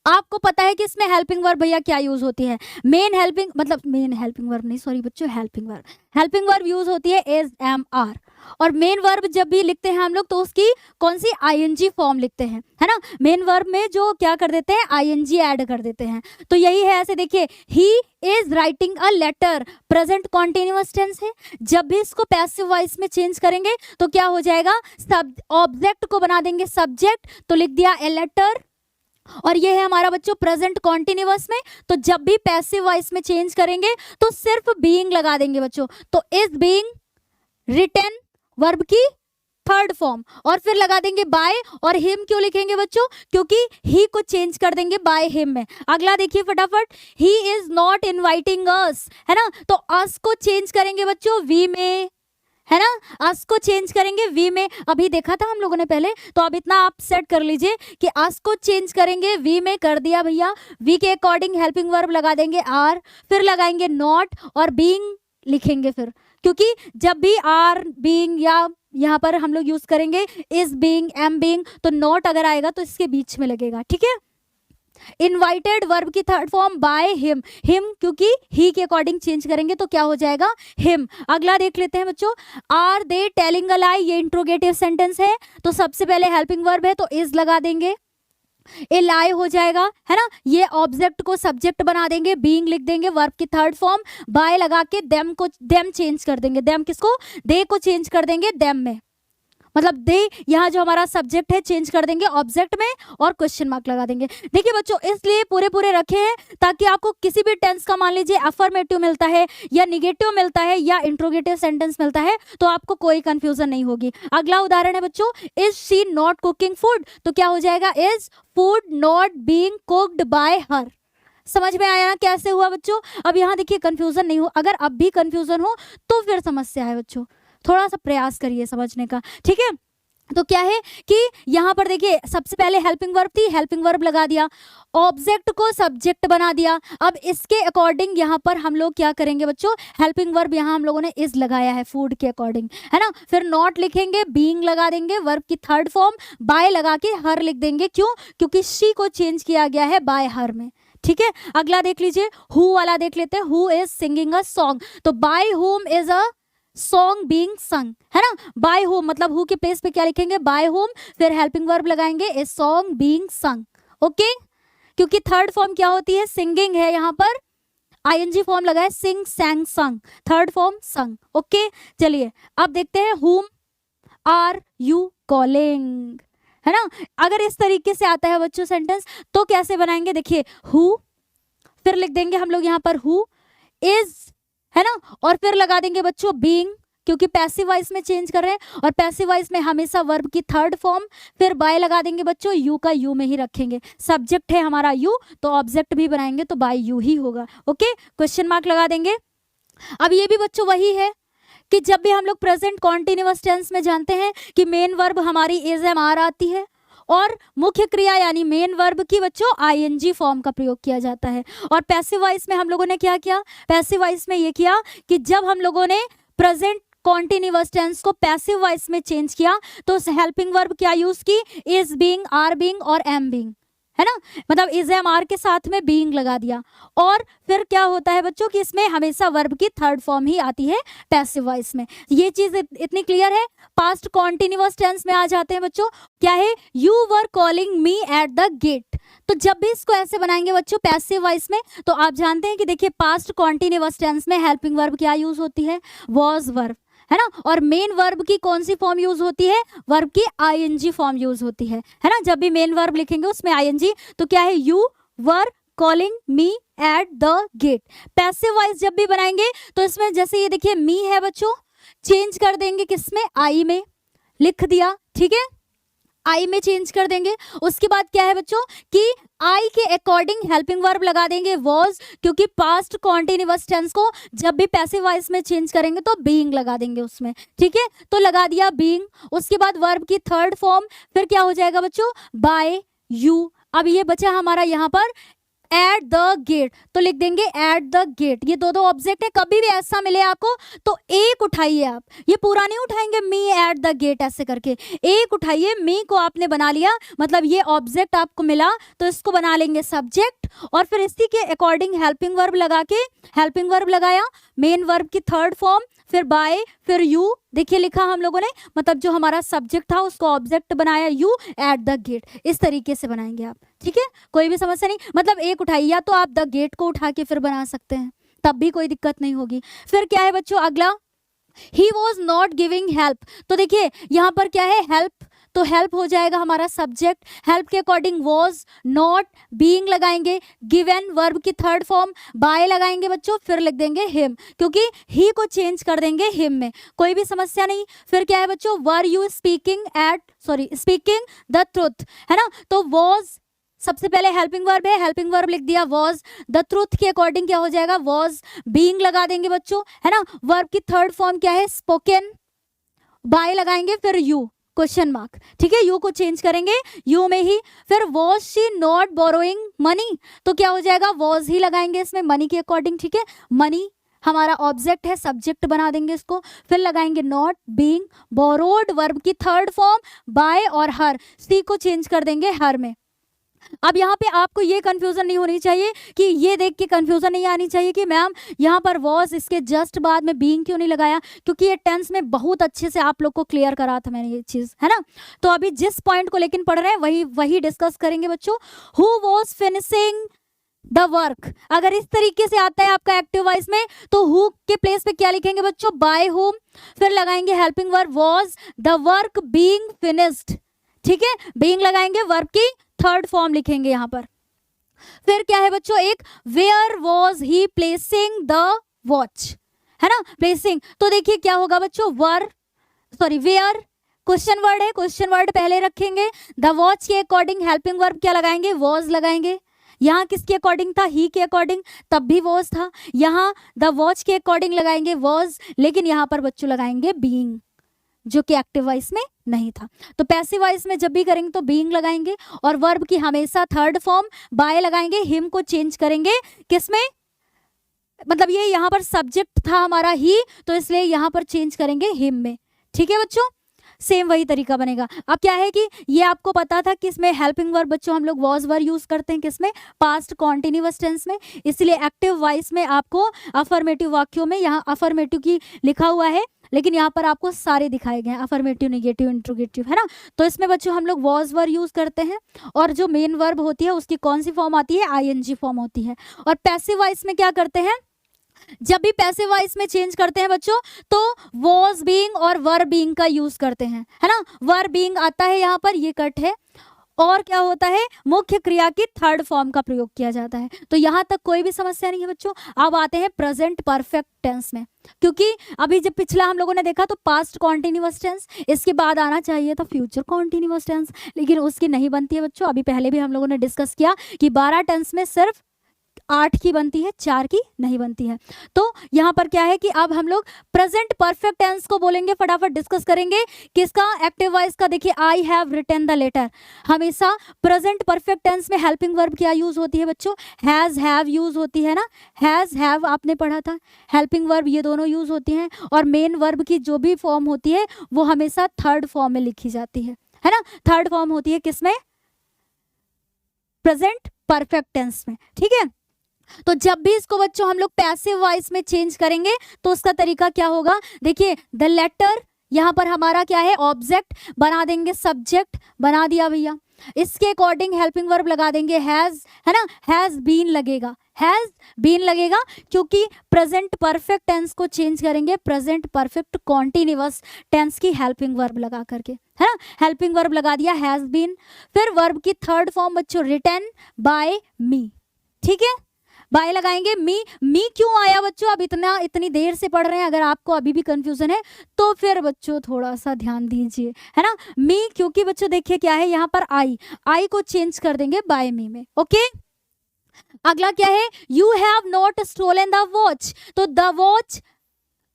आपको पता है कि इसमें हेल्पिंग वर्ब भैया क्या यूज होती है, मेन हेल्पिंग वर्ब नहीं, सॉरी बच्चों, हेल्पिंग वर्ब यूज होती है इज, एम, आर। और मेन वर्ब जब भी लिखते हैं हम लोग तो उसकी कौन सी, आईएनजी फॉर्म लिखते हैं, है ना। मेन वर्ब में जो क्या कर देते हैं, आईएनजी ऐड कर देते हैं। तो यही है, ऐसे देखिए, he is writing a letter, present continuous tense है। जब भी इसको पैसिव वॉइस में चेंज करेंगे तो क्या हो जाएगा, सब ऑब्जेक्ट को बना देंगे सब्जेक्ट, तो लिख दिया ए लेटर। और ये है हमारा बच्चों प्रेजेंट कॉन्टिन्यूअस में। तो जब भी पैसिव वॉइस में चेंज करेंगे तो सिर्फ बीइंग लगा देंगे बच्चों। तो इज बीइंग रिटन वर्ब की थर्ड फॉर्म, और फिर लगा देंगे बाय। और हिम क्यों लिखेंगे बच्चों, क्योंकि ही को चेंज कर देंगे बाय हिम में। अगला देखिए फटाफट, he is not inviting us, है ना। तो अस को चेंज करेंगे बच्चों वी में, है ना। अस को चेंज करेंगे वी में, अभी देखा था हम लोगों ने पहले। तो अब इतना आप सेट कर लीजिए कि अस को चेंज करेंगे वी में, कर दिया भैया। वी के अकॉर्डिंग हेल्पिंग वर्ब लगा देंगे आर, फिर लगाएंगे नॉट और बीइंग लिखेंगे फिर, क्योंकि जब भी आर, बीइंग या यहाँ पर हम लोग यूज करेंगे इज बीइंग, एम बीइंग, तो नॉट अगर आएगा तो इसके बीच में लगेगा। ठीक है। इनवाइटेड वर्ब की third form by him, him क्योंकि ही के अकॉर्डिंग चेंज करेंगे तो क्या हो जाएगा, हिम। अगला देख लेते हैं बच्चों, आर दे टेलिंग अ लाई, ये इंट्रोगेटिव सेंटेंस है तो सबसे पहले हेल्पिंग वर्ब है तो इज लगा देंगे, ए लाई हो जाएगा, है ना। ये ऑब्जेक्ट को सब्जेक्ट बना देंगे, बीइंग लिख देंगे, वर्ब की थर्ड फॉर्म, बाय लगा के देम को, देम चेंज कर देंगे, देम किसको, दे को चेंज कर देंगे देम में, मतलब दे यहाँ जो हमारा सब्जेक्ट है चेंज कर देंगे ऑब्जेक्ट में और क्वेश्चन मार्क लगा देंगे। देखिए बच्चों इसलिए पूरे रखे हैं ताकि आपको किसी भी टेंस का मान लीजिए अफर्मेटिव मिलता है या निगेटिव मिलता है या इंट्रोगेटिव सेंटेंस मिलता है तो आपको कोई कंफ्यूजन नहीं होगी। अगला उदाहरण है बच्चों, is she not cooking food, तो क्या हो जाएगा, is food not being cooked bye हर। समझ में आया कैसे हुआ बच्चों। अब यहाँ देखिए कंफ्यूजन नहीं हो, अगर अब भी कंफ्यूजन हो तो फिर समस्या है बच्चों, थोड़ा सा प्रयास करिए समझने का। ठीक है, तो क्या है कि यहाँ पर देखिए सबसे पहले हेल्पिंग वर्ब थी, हेल्पिंग वर्ब लगा दिया, ऑब्जेक्ट को सब्जेक्ट बना दिया। अब इसके अकॉर्डिंग यहाँ पर हम लोग क्या करेंगे बच्चों, हेल्पिंग वर्ब यहाँ हम लोगों ने इज लगाया है फूड के अकॉर्डिंग, है ना। फिर नॉट लिखेंगे, बीइंग लगा देंगे, वर्ब की थर्ड फॉर्म, बाय लगा के हर लिख देंगे, क्यों, क्योंकि शी को चेंज किया गया है बाय हर में। ठीक है, अगला देख लीजिए, हु वाला देख लेते हैं, who is singing a song, तो by whom is a song being sung, है ना। बाय होम मतलब हु के प्लेस पे क्या लिखेंगे, बाय होम, फिर हेल्पिंग वर्ब लगाएंगे a song being sung. Okay, क्योंकि थर्ड फॉर्म क्या होती है, सिंगिंग है, यहाँ पर आईएनजी फॉर्म लगा है, सिंग सैंग संग, थर्ड फॉर्म संग। ओके, चलिए अब देखते हैं, हुम आर यू कॉलिंग, है ना। अगर इस तरीके से आता है बच्चों सेंटेंस तो कैसे बनाएंगे, देखिए हु, फिर लिख देंगे हम लोग यहाँ पर हु इज, है ना, और फिर लगा देंगे बच्चों बीइंग, क्योंकि पैसिव वॉइस में चेंज कर रहे हैं और पैसिव वॉइस में हमेशा वर्ब की थर्ड फॉर्म, फिर बाय लगा देंगे बच्चों, यू का यू में ही रखेंगे, सब्जेक्ट है हमारा यू तो ऑब्जेक्ट भी बनाएंगे तो बाय यू ही होगा। ओके, क्वेश्चन मार्क लगा देंगे। अब ये भी बच्चों वही है कि जब भी हम लोग प्रेजेंट कॉन्टिन्यूअस टेंस में जानते हैं कि मेन वर्ब हमारी इज एम आर आती है और मुख्य क्रिया यानी मेन वर्ब की बच्चों आईएनजी फॉर्म का प्रयोग किया जाता है। और पैसिव वॉइस में हम लोगों ने क्या किया, पैसिव वॉइस में ये किया कि जब हम लोगों ने प्रेजेंट कॉन्टिन्यूअस टेंस को पैसिव वॉइस में चेंज किया तो हेल्पिंग वर्ब क्या यूज की, इज बीइंग, आर बीइंग और एम बीइंग, है ना, मतलब इज एम आर के साथ में बीइंग लगा दिया। और फिर क्या होता है बच्चों कि इसमें हमेशा वर्ब की थर्ड फॉर्म ही आती है पैसिव वॉइस में। ये चीज इतनी क्लियर है। पास्ट कॉन्टिन्यूअस टेंस में आ जाते हैं बच्चों, क्या है, you were calling me at the gate. तो जब भी इसको ऐसे बनाएंगे बच्चों पैसिव वॉइस में, तो आप जानते हैं कि देखिए पास्ट कॉन्टिन्यूअस टेंस में हेल्पिंग वर्ब क्या यूज होती है, वॉज वर्ब, है ना। और मेन वर्ब की कौन सी फॉर्म यूज होती है, वर्ब की आईएनजी फॉर्म यूज होती है ना। जब भी मेन वर्ब लिखेंगे उसमें आईएनजी, तो क्या है, you were calling me at the gate. Passive voice जब भी बनाएंगे तो इसमें जैसे ये देखिए मी है बच्चों, चेंज कर देंगे किसमें, आई में, लिख दिया, ठीक है, आई में चेंज कर देंगे। उसके बाद क्या है बच्चों कि आई के अकॉर्डिंग हेल्पिंग वर्ब लगा देंगे वॉज, क्योंकि पास्ट कॉन्टिन्यूअस टेंस को जब भी पैसिव वॉइस में चेंज करेंगे तो बीइंग लगा देंगे उसमें, ठीक है, तो लगा दिया बीइंग। उसके बाद वर्ब की थर्ड फॉर्म फिर क्या हो जाएगा बच्चों, बाय यू। अब ये बचा हमारा यहाँ पर एट द गेट, तो लिख देंगे एट द गेट। ये दो ऑब्जेक्ट है, कभी भी ऐसा मिले आपको तो एक उठाइए आप, ये पूरा नहीं उठाएंगे मी एट द गेट ऐसे करके, एक उठाइए। मी को आपने बना लिया, मतलब ये ऑब्जेक्ट आपको मिला तो इसको बना लेंगे सब्जेक्ट, और फिर इसी के अकॉर्डिंग हेल्पिंग वर्ब लगा के, हेल्पिंग वर्ब लगाया, मेन वर्ब की थर्ड फॉर्म, फिर बाय, फिर यू, देखिए लिखा हम लोगों ने, मतलब जो हमारा सब्जेक्ट था उसको ऑब्जेक्ट बनाया यू एट द गेट। इस तरीके से बनाएंगे आप, ठीक है, कोई भी समस्या नहीं, मतलब एक उठाइए, या तो आप द गेट को उठा के फिर बना सकते हैं, तब भी कोई दिक्कत नहीं होगी। फिर क्या है बच्चों अगला, he was not giving help. तो देखिए यहाँ पर क्या है, हेल्प, तो हेल्प हो जाएगा हमारा सब्जेक्ट, हेल्प के अकॉर्डिंग वॉज, नॉट, बीइंग लगाएंगे, गिवन वर्ब की थर्ड फॉर्म, बाय लगाएंगे बच्चों, फिर लिख देंगे हिम, क्योंकि ही को चेंज कर देंगे हिम में, कोई भी समस्या नहीं। फिर क्या है बच्चों, were you speaking speaking the truth, है ना, तो वॉज सबसे पहले हेल्पिंग वर्ब है, हेल्पिंग वर्ब लिख दिया वॉज, द ट्रूथ के अकॉर्डिंग क्या हो जाएगा, वॉज, बीइंग लगा देंगे बच्चों, है ना। वर्ब की थर्ड फॉर्म क्या है, स्पोकन, बाय लगाएंगे, फिर यू क्वेश्चन मार्क, ठीक है, यू को चेंज करेंगे यू में ही। फिर was she not borrowing money, तो क्या हो जाएगा, वॉज ही लगाएंगे इसमें मनी के अकॉर्डिंग, ठीक है, मनी हमारा ऑब्जेक्ट है, सब्जेक्ट बना देंगे इसको, फिर लगाएंगे नॉट, बीइंग, बोरोड वर्ब की थर्ड फॉर्म, बाय और हर, सी को चेंज कर देंगे हर में। अब यहाँ पे आपको ये कंफ्यूजन नहीं होनी चाहिए, कि ये देख के कंफ्यूजन नहीं आनी चाहिए कि मैम यहाँ पर वॉज इसके जस्ट बाद में बीइंग क्यों नहीं लगाया, क्योंकि ये टेंस में बहुत अच्छे से आप लोग को क्लियर करा था मैंने ये चीज, है ना। तो अभी जिस पॉइंट को लेकिन पढ़ रहे हैं वही डिस्कस करेंगे बच्चों। Who was finishing the work, अगर इस तरीके से आता है आपका एक्टिव वॉइस में, तो हु के प्लेस पे क्या लिखेंगे बच्चों, बाय होम, फिर लगाएंगे helping verb was, the work being finished, ठीक है, बीइंग लगाएंगे, वर्ब की थर्ड फॉर्म लिखेंगे यहाँ पर। फिर क्या है बच्चों, एक where was he placing the watch, है ना, प्लेसिंग, तो देखिए क्या होगा बच्चों, वेयर क्वेश्चन वर्ड है, क्वेश्चन वर्ड पहले रखेंगे, द वॉच के अकॉर्डिंग हेल्पिंग वर्ब क्या लगाएंगे, वॉज लगाएंगे। यहाँ किसके अकॉर्डिंग था, ही के अकॉर्डिंग, तब भी वॉज था। यहाँ द वॉच के अकॉर्डिंग लगाएंगे वॉज, लेकिन यहाँ पर बच्चों लगाएंगे बीइंग, जो कि एक्टिव वॉइस में नहीं था। तो पैसिव वॉइस में जब भी करेंगे तो बीइंग लगाएंगे, और वर्ब की हमेशा थर्ड फॉर्म बाय लगाएंगे, हिम को चेंज करेंगे किसमें, मतलब ये यहाँ पर सब्जेक्ट था हमारा ही, तो इसलिए यहाँ पर चेंज करेंगे हिम में, ठीक है बच्चों, सेम वही तरीका बनेगा। अब क्या है कि ये आपको पता था कि इसमें हेल्पिंग वर्ब बच्चों हम लोग वॉज वर यूज करते हैं किसमें, पास्ट कॉन्टिन्यूअस टेंस में, इसलिए एक्टिव वॉइस में आपको अफर्मेटिव वाक्यों में यहाँ अफर्मेटिव की लिखा हुआ है, लेकिन यहाँ पर आपको सारे दिखाए गए हैं, अफर्मेटिव, नेगेटिव, इंट्रोगेटिव, है ना। तो इसमें बच्चों हम लोग वॉज वर यूज करते हैं, और जो मेन वर्ब होती है उसकी कौन सी फॉर्म आती है, आईएनजी फॉर्म होती है। और पैसिव वॉइस में क्या करते हैं, जब भी पैसिव वॉइस में चेंज करते हैं बच्चों, तो वॉज बीइंग और वर बीइंग का यूज करते हैं, है ना। वर बीइंग आता है यहाँ पर, ये कट है, और क्या होता है, मुख्य क्रिया की थर्ड फॉर्म का प्रयोग किया जाता है। तो यहाँ तक कोई भी समस्या नहीं है बच्चों। अब आते हैं प्रेजेंट परफेक्ट टेंस में, क्योंकि अभी जब पिछला हम लोगों ने देखा तो पास्ट कॉन्टिन्यूअस टेंस, इसके बाद आना चाहिए था फ्यूचर कॉन्टिन्यूअस टेंस, लेकिन उसकी नहीं बनती है बच्चों। अभी पहले भी हम लोगों ने डिस्कस किया कि 12 टेंस में सिर्फ 8 की बनती है, 4 की नहीं बनती है। तो यहाँ पर क्या है कि अब हम लोग प्रेजेंट परफेक्ट टेंस को बोलेंगे, फटाफट डिस्कस करेंगे। किसका, एक्टिव वॉइस का। देखिए I have written the letter, हमेशा प्रेजेंट परफेक्ट टेंस में हेल्पिंग वर्ब क्या यूज होती है बच्चों, हैज हैव यूज होती है ना, हैज हैव आपने पढ़ा था, हेल्पिंग वर्ब ये दोनों यूज होती हैं, और मेन वर्ब की जो भी फॉर्म होती है वो हमेशा थर्ड फॉर्म में लिखी जाती है ना। थर्ड फॉर्म होती है किसमें, प्रेजेंट परफेक्ट टेंस में, ठीक है। तो जब भी इसको बच्चों हम लोग पैसिव वॉइस में चेंज करेंगे तो उसका तरीका क्या होगा, देखिए द लेटर, यहाँ पर हमारा क्या है ऑब्जेक्ट, बना देंगे सब्जेक्ट, बना दिया भैया, इसके अकॉर्डिंग हेल्पिंग वर्ब लगा देंगे हैज, है ना, हैज बीन लगेगा, हैज बीन लगेगा, क्योंकि प्रेजेंट परफेक्ट टेंस को चेंज करेंगे प्रेजेंट परफेक्ट कॉन्टिन्यूअस टेंस की हेल्पिंग वर्ब लगा करके, है ना, हेल्पिंग वर्ब लगा दिया हैज बीन। फिर वर्ब की थर्ड फॉर्म बच्चों रिटन बाय मी, ठीक है, बाय लगाएंगे, मी क्यों आया बच्चों, अब इतनी देर से पढ़ रहे हैं, अगर आपको अभी भी कंफ्यूजन है तो फिर बच्चों थोड़ा सा ध्यान दीजिए, है ना, मी, क्योंकि बच्चों देखिए क्या है यहाँ पर आई को चेंज कर देंगे बाय मी में, ओके। अगला क्या है, you have not stolen the watch, तो द वॉच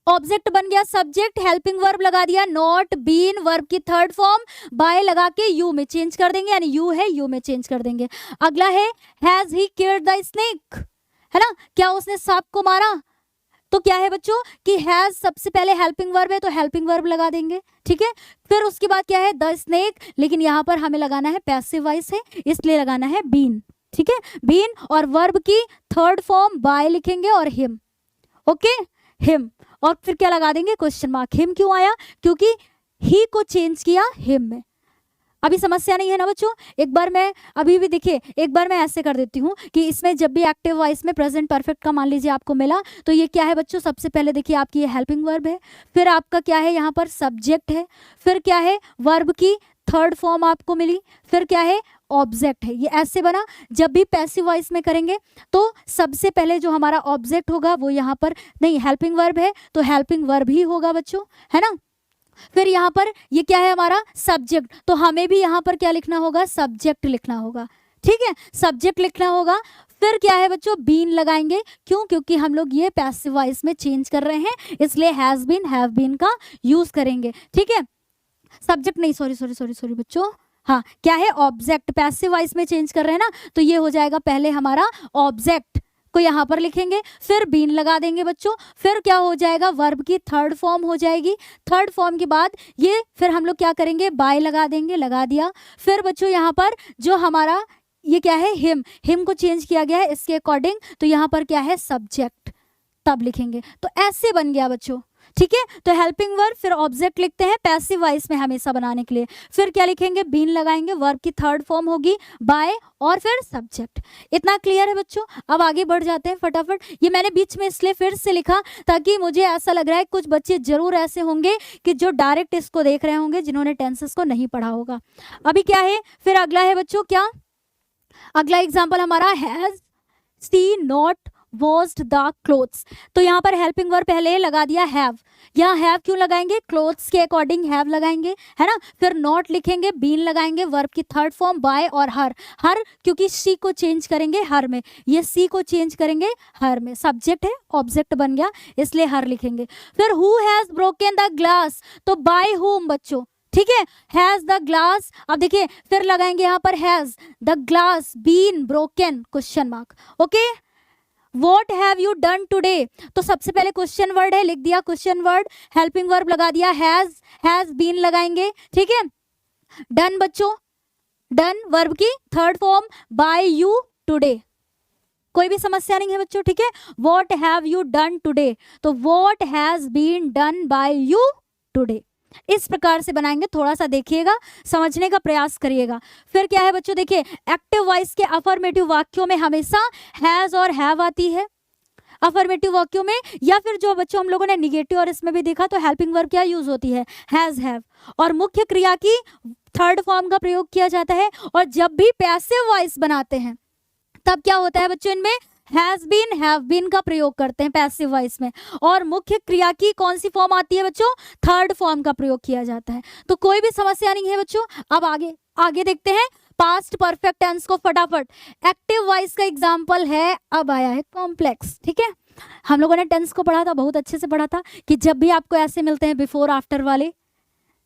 ऑब्जेक्ट बन गया सब्जेक्ट, हेल्पिंग वर्ब लगा दिया नॉट बीन, वर्ब की थर्ड फॉर्म बाय लगा के यू में चेंज कर देंगे, यानी यू है यू में चेंज कर देंगे। अगला है has he killed the snake, है ना, क्या उसने सांप को मारा, तो क्या है बच्चों कि हैज सबसे पहले हेल्पिंग वर्ब है तो हेल्पिंग वर्ब लगा देंगे, ठीक है। फिर उसके बाद क्या है द स्नेक, लेकिन यहाँ पर हमें लगाना है पैसिव वॉइस है इसलिए लगाना है बीन, ठीक है, बीन, और वर्ब की थर्ड फॉर्म बाय लिखेंगे और हिम, ओके, हिम, और फिर क्या लगा देंगे क्वेश्चन मार्क। हिम क्यों आया, क्योंकि ही को चेंज किया हिम में। अभी समस्या नहीं है ना बच्चों, एक बार मैं अभी भी देखिए, एक बार मैं ऐसे कर देती हूँ कि इसमें जब भी एक्टिव वॉइस में प्रेजेंट परफेक्ट का मान लीजिए आपको मिला, तो ये क्या है बच्चों, सबसे पहले देखिए आपकी ये हेल्पिंग वर्ब है, फिर आपका क्या है यहाँ पर सब्जेक्ट है, फिर क्या है वर्ब की थर्ड फॉर्म आपको मिली, फिर क्या है ऑब्जेक्ट है, ये ऐसे बना। जब भी पैसिव वॉइस में करेंगे तो सबसे पहले जो हमारा ऑब्जेक्ट होगा वो यहाँ पर नहीं, हेल्पिंग वर्ब है तो हेल्पिंग वर्ब ही होगा बच्चों, है ना। फिर यहाँ पर ये क्या है हमारा सब्जेक्ट, तो हमें भी यहाँ पर क्या लिखना होगा, सब्जेक्ट लिखना होगा, ठीक है, सब्जेक्ट लिखना होगा। फिर क्या है बच्चों बीन लगाएंगे, क्यों, क्योंकि हम लोग ये पैसिव वॉइस में चेंज कर रहे हैं इसलिए हैज बीन हैव बीन का यूज करेंगे, ठीक है। सब्जेक्ट नहीं, सॉरी बच्चों, हाँ क्या है ऑब्जेक्ट, पैसिव वॉइस में चेंज कर रहे हैं ना, तो ये हो जाएगा पहले हमारा ऑब्जेक्ट को यहाँ पर लिखेंगे, फिर बीन लगा देंगे बच्चों, फिर क्या हो जाएगा वर्ब की थर्ड फॉर्म हो जाएगी, थर्ड फॉर्म के बाद ये फिर हम लोग क्या करेंगे बाय लगा देंगे, लगा दिया। फिर बच्चों यहाँ पर जो हमारा ये क्या है हिम को चेंज किया गया है इसके अकॉर्डिंग, तो यहाँ पर क्या है सब्जेक्ट, तब लिखेंगे, तो ऐसे बन गया बच्चों, ठीक है। तो हेल्पिंग वर्ब फिर ऑब्जेक्ट लिखते हैं पैसिव वॉइस में हमेशा बनाने के लिए, फिर क्या लिखेंगे बीन लगाएंगे, वर्ब की थर्ड फॉर्म होगी बाय और फिर सब्जेक्ट। इतना क्लियर है बच्चों, अब आगे बढ़ जाते हैं फटाफट। ये मैंने बीच में इसलिए फिर से लिखा ताकि मुझे ऐसा लग रहा है कुछ बच्चे जरूर ऐसे होंगे कि जो डायरेक्ट इसको देख रहे होंगे जिन्होंने टेंसेस को नहीं पढ़ा होगा। अभी क्या है फिर अगला है बच्चों, क्या अगला एग्जाम्पल हमारा has she not washed the clothes, तो यहाँ पर हेल्पिंग वर्ब पहले लगा दिया हैव, यहाँ हैव क्यों लगाएंगे, क्लोथ्स के अकॉर्डिंग हैव लगाएंगे, है ना। फिर नॉट लिखेंगे, बीन लगाएंगे, वर्ब की थर्ड फॉर्म बाय और हर क्योंकि सी को चेंज करेंगे हर में, ये सी को चेंज करेंगे हर में, सब्जेक्ट है ऑब्जेक्ट बन गया इसलिए हर लिखेंगे। फिर who has broken the glass, तो बाय हुम बच्चों, ठीक है, हैज द ग्लास, अब देखिए फिर लगाएंगे यहाँ पर has the glass been broken question mark, okay. What have you done today, तो सबसे पहले क्वेश्चन वर्ड है, लिख दिया क्वेश्चन वर्ड, हेल्पिंग वर्ब लगा दिया हैज बीन लगाएंगे, ठीक है। डन बच्चों, डन वर्ब की third form bye you today, कोई भी समस्या नहीं है बच्चों, ठीक है। What have you done today, तो what has been done by you today, इस प्रकार से बनाएंगे, थोड़ा सा देखिएगा, समझने का प्रयास करिएगा। फिर क्या है बच्चों, देखिए एक्टिव वॉइस के अफर्मेटिव वाक्यों में हमेशा हैज और हैव आती है, अफर्मेटिव वाक्यों में, या फिर जो बच्चों हम लोगों ने निगेटिव और इसमें भी देखा तो हेल्पिंग वर्ब क्या यूज होती है हैज हैव, और मुख्य क्रिया की थर्ड फॉर्म का प्रयोग किया जाता है। और जब भी पैसिव वॉइस बनाते हैं तब क्या होता है बच्चों, इनमें हैज बीन हैव बीन का प्रयोग करते हैं पैसिव वॉइस में, और मुख्य क्रिया की कौन सी फॉर्म आती है बच्चों, थर्ड फॉर्म का प्रयोग किया जाता है। तो कोई भी समस्या नहीं है बच्चों। अब आगे देखते हैं पास्ट परफेक्ट टेंस को फटाफट। एक्टिव वॉइस का एग्जांपल है, अब आया है कॉम्प्लेक्स, ठीक है। हम लोगों ने टेंस को पढ़ा था, बहुत अच्छे से पढ़ा था कि जब भी आपको ऐसे मिलते हैं बिफोर आफ्टर वाले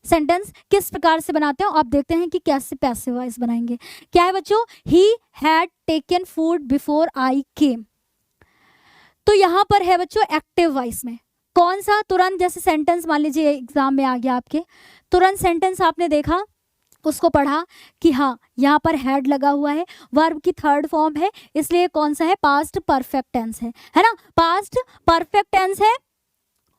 सेंटेंस किस प्रकार से बनाते हैं, आप देखते हैं कि कैसे पैसिव वॉइस बनाएंगे। क्या है बच्चों, he had taken food before I came, तो यहां पर है बच्चों एक्टिव वॉइस में कौन सा, तुरंत जैसे सेंटेंस मान लीजिए एग्जाम में आ गया आपके, तुरंत सेंटेंस आपने देखा उसको पढ़ा कि हाँ यहाँ पर हैड लगा हुआ है, वर्ब की थर्ड फॉर्म है, इसलिए कौन सा है, पास्ट परफेक्ट टेंस है ना, पास्ट परफेक्ट टेंस है।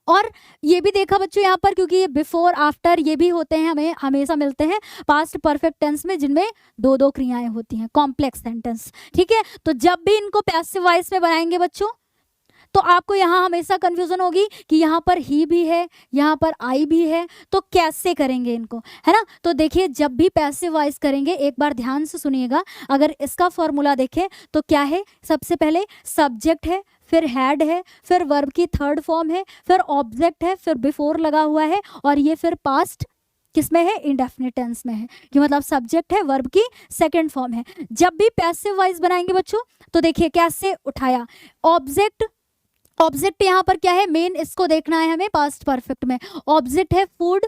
और ये भी देखा बच्चों यहाँ पर, क्योंकि ये बिफोर आफ्टर ये भी होते हैं, हमें हमेशा मिलते हैं पास्ट परफेक्ट टेंस में जिनमें दो दो क्रियाएं होती हैं, कॉम्प्लेक्स सेंटेंस। ठीक है, तो जब भी इनको पैसिव वॉइस में बनाएंगे बच्चों, तो आपको यहाँ हमेशा कंफ्यूजन होगी कि यहाँ पर ही भी है, यहाँ पर आई भी है, तो कैसे करेंगे इनको, है ना। तो देखिए जब भी पैसिव वॉइस करेंगे, एक बार ध्यान से सुनिएगा, अगर इसका फॉर्मूला देखें तो क्या है, सबसे पहले सब्जेक्ट है, फिर हैड है, फिर वर्ब की थर्ड फॉर्म है, फिर ऑब्जेक्ट है, फिर बिफोर लगा हुआ है, और ये फिर पास्ट किसमें है, इंडेफिनिट टेंस में है, कि मतलब सब्जेक्ट है, वर्ब की सेकंड फॉर्म है। जब भी पैसिव वॉइस बनाएंगे बच्चों, तो देखिए कैसे उठाया, ऑब्जेक्ट, ऑब्जेक्ट यहाँ पर क्या है, मेन इसको देखना है हमें पास्ट परफेक्ट में, ऑब्जेक्ट है फूड,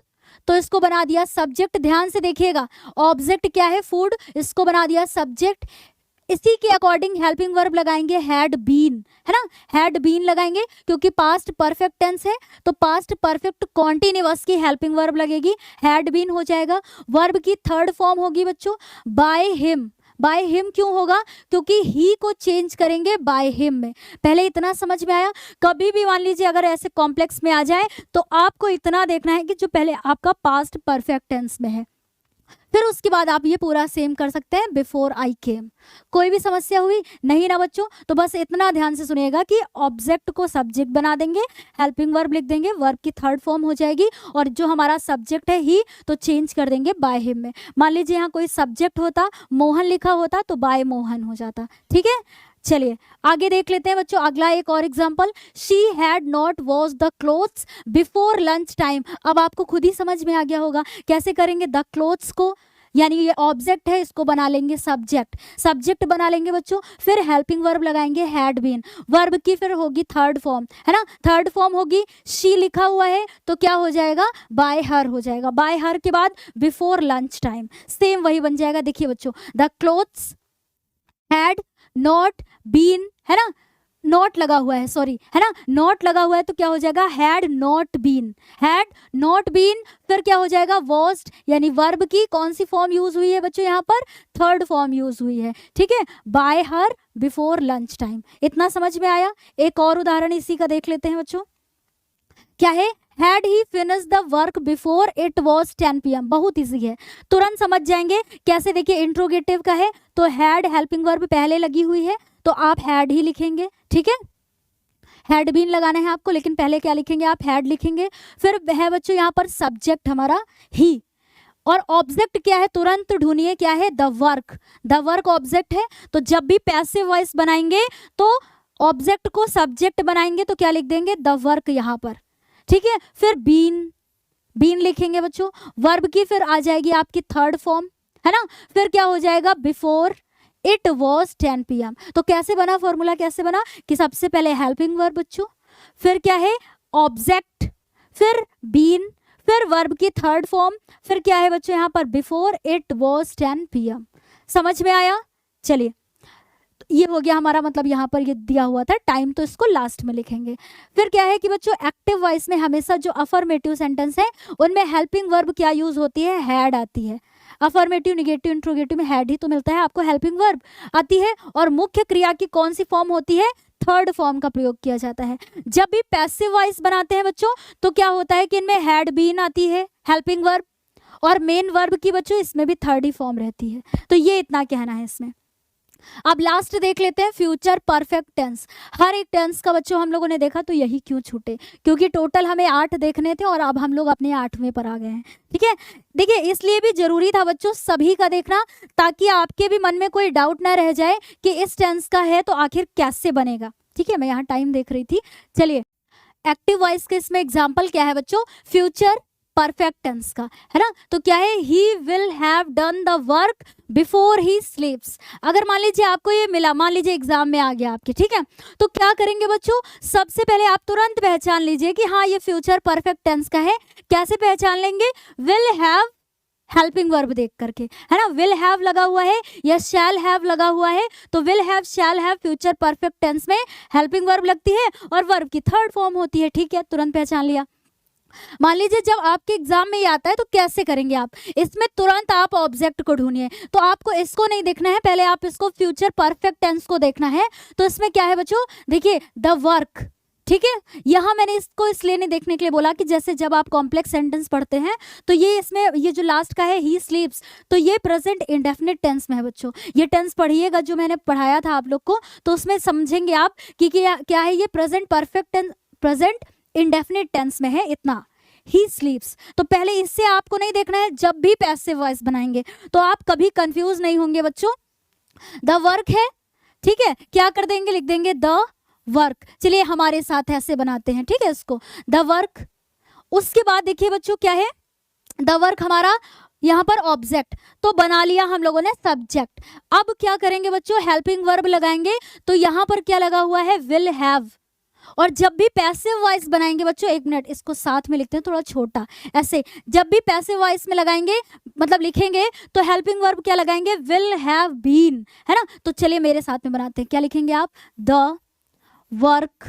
तो इसको बना दिया सब्जेक्ट। ध्यान से देखिएगा, ऑब्जेक्ट क्या है, फूड, इसको बना दिया सब्जेक्ट। इसी के अकॉर्डिंग हेल्पिंग वर्ब लगाएंगे हैड बीन, है ना, हैड बीन लगाएंगे, क्योंकि पास्ट परफेक्ट टेंस है तो पास्ट परफेक्ट कॉन्टिन्यूअस की हेल्पिंग वर्ब लगेगी, हैड बीन हो जाएगा। वर्ब की थर्ड फॉर्म होगी बच्चों बाय हिम, बाय हिम क्यों होगा, क्योंकि ही को चेंज करेंगे बाय हिम में। पहले इतना समझ में आया, कभी भी मान लीजिए अगर ऐसे कॉम्प्लेक्स में आ जाए तो आपको इतना देखना है कि जो पहले आपका पास्ट परफेक्ट टेंस में है, फिर उसके बाद आप ये पूरा सेम कर सकते हैं बिफोर आई केम। कोई भी समस्या हुई नहीं ना बच्चों, तो बस इतना ध्यान से सुनिएगा कि ऑब्जेक्ट को सब्जेक्ट बना देंगे, हेल्पिंग वर्ब लिख देंगे, वर्ब की थर्ड फॉर्म हो जाएगी, और जो हमारा सब्जेक्ट है ही, तो चेंज कर देंगे बाय हिम में। मान लीजिए यहाँ कोई सब्जेक्ट होता, मोहन लिखा होता, तो बाय मोहन हो जाता। ठीक है, चलिए आगे देख लेते हैं बच्चों, अगला एक और example, she had not wash the clothes before lunch time. अब आपको खुद ही समझ में आ गया होगा कैसे करेंगे, द क्लोथ्स को, यानी ये ऑब्जेक्ट है, इसको बना लेंगे सब्जेक्ट, सब्जेक्ट बना लेंगे बच्चों, फिर हेल्पिंग वर्ब लगाएंगे हैड बीन, वर्ब की फिर होगी थर्ड फॉर्म, है ना, थर्ड फॉर्म होगी, शी लिखा हुआ है तो क्या हो जाएगा, बाय हर हो जाएगा, बाय हर के बाद बिफोर लंच टाइम, सेम वही बन जाएगा। देखिए बच्चों, the clothes had not been, है ना, नॉट लगा हुआ है, सॉरी, है ना, नॉट लगा हुआ है तो क्या हो जाएगा, had not been, had not been, फिर क्या हो जाएगा, वॉस्ड, यानी वर्ब की कौन सी फॉर्म यूज हुई है बच्चों, यहाँ पर थर्ड फॉर्म यूज हुई है। ठीक है, बाय हर बिफोर लंच टाइम। इतना समझ में आया। एक और उदाहरण इसी का देख लेते हैं बच्चों, क्या है, had he finish the work before it was 10 PM। बहुत ईजी है, तुरंत समझ जाएंगे कैसे। देखिए इंट्रोगेटिव का है तो हैड हेल्पिंग वर्ब पहले लगी हुई है, तो आप हैड ही लिखेंगे। ठीक है, हैड बीन लगाना है आपको, लेकिन पहले क्या लिखेंगे, आप हैड लिखेंगे। फिर है बच्चों यहाँ पर सब्जेक्ट हमारा ही, और ऑब्जेक्ट क्या है, तुरंत ढूंढिए क्या है, the work, the work object है। तो जब भी पैसिव वॉइस बनाएंगे तो ऑब्जेक्ट को सब्जेक्ट बनाएंगे, तो क्या लिख देंगे, द वर्क यहाँ पर। ठीक है, फिर बीन, बीन लिखेंगे बच्चों, वर्ब की फिर आ जाएगी आपकी थर्ड फॉर्म, है ना, फिर क्या हो जाएगा, बिफोर इट वॉज 10 PM। तो कैसे बना फॉर्मूला, कैसे बना कि सबसे पहले हेल्पिंग वर्ब बच्चों, फिर क्या है, ऑब्जेक्ट, फिर बीन, फिर वर्ब की थर्ड फॉर्म, फिर क्या है बच्चों यहाँ पर, बिफोर इट वॉज 10 PM। समझ में आया। चलिए ये हो गया हमारा, मतलब यहाँ पर ये दिया हुआ था टाइम, तो इसको लास्ट में लिखेंगे। फिर क्या है कि बच्चों एक्टिव वॉइस में हमेशा जो अफर्मेटिव सेंटेंस है उनमें हेल्पिंग वर्ब क्या यूज होती है, हैड आती है। अफर्मेटिव, निगेटिव, इंट्रोगेटिव में हैड ही तो मिलता है आपको, हेल्पिंग वर्ब आती है। और मुख्य क्रिया की कौन सी फॉर्म होती है, थर्ड फॉर्म का प्रयोग किया जाता है। जब भी पैसिव वॉइस बनाते हैं बच्चों तो क्या होता है कि इनमें हैड बीन आती है हेल्पिंग वर्ब, और मेन वर्ब की बच्चों इसमें भी थर्ड ही फॉर्म रहती है। तो ये इतना कहना है इसमें। अब लास्ट देख लेते हैं फ्यूचर परफेक्ट टेंस। हर एक टेंस का बच्चों हम लोगों ने देखा, तो यही क्यों छूटे, क्योंकि टोटल हमें 8 देखने थे और अब हम लोग अपने 8वें पर आ गए हैं। ठीक है, देखिए इसलिए भी जरूरी था बच्चों सभी का देखना, ताकि आपके भी मन में कोई डाउट ना रह जाए कि इस टेंस का है तो आखिर कैसे बनेगा। ठीक है, मैं यहाँ टाइम देख रही थी। चलिए एक्टिव वॉइस के इसमें एग्जाम्पल क्या है बच्चों, फ्यूचर परफेक्ट टेंस का, है ना, तो क्या है, he will have done the work before he स्लीप्स। अगर मान लीजिए आपको ये मिला, मान लीजिए एग्जाम में आ गया आपके, ठीक है, तो क्या करेंगे बच्चों, सबसे पहले आप तुरंत पहचान लीजिए कि हाँ ये फ्यूचर परफेक्ट टेंस का है। कैसे पहचान लेंगे, विल हैव हेल्पिंग वर्ब देख करके, है ना, विल हैव लगा हुआ है या शैल हैव लगा हुआ है, तो will have, shall have future perfect tense में हेल्पिंग वर्ब लगती है और वर्ब की थर्ड फॉर्म होती है। ठीक है, तुरंत पहचान लिया। मान लीजिए जब आपके एग्जाम में ये आता है तो कैसे करेंगे आप, इसमें तुरंत आप ऑब्जेक्ट को ढूंढिए। तो आपको इसको नहीं देखना है, पहले आप इसको फ्यूचर परफेक्ट टेंस को देखना है। तो इसमें क्या है बच्चों, देखिए द वर्क, ठीक है। यहाँ मैंने इसको इसलिए नहीं देखने के लिए बोला कि जैसे जब आप कॉम्प्लेक्स सेंटेंस पढ़ते हैं तो ये इसमें ये जो लास्ट का है ही स्लीप्स, तो ये प्रेजेंट इंडेफिनिट टेंस में है बच्चों। ये टेंस पढ़िएगा जो मैंने पढ़ाया था आप लोग को, तो उसमें समझेंगे आप कि क्या है, ये present perfect tense, present indefinite tense में है इतना, ही स्लीप्स। तो पहले इससे आपको नहीं देखना है, जब भी पैसिव वॉइस बनाएंगे तो आप कभी कंफ्यूज नहीं होंगे बच्चों। द वर्क है, ठीक है, क्या कर देंगे, लिख देंगे द वर्क। चलिए हमारे साथ ऐसे बनाते हैं, ठीक है, इसको द वर्क। उसके बाद देखिए बच्चों क्या है, द वर्क हमारा यहाँ पर ऑब्जेक्ट, तो बना लिया हम लोगों ने सब्जेक्ट। अब क्या करेंगे बच्चों, हेल्पिंग वर्ब लगाएंगे। तो यहाँ पर क्या लगा हुआ है, विल हैव। और जब भी पैसिव वॉइस बनाएंगे बच्चों, एक मिनट इसको साथ में लिखते हैं थोड़ा छोटा, ऐसे जब भी पैसिव वॉइस में लगाएंगे मतलब लिखेंगे तो हेल्पिंग वर्ब क्या लगाएंगे, विल हैव बीन, है ना। तो चलिए मेरे साथ में बनाते हैं, क्या लिखेंगे आप, द वर्क,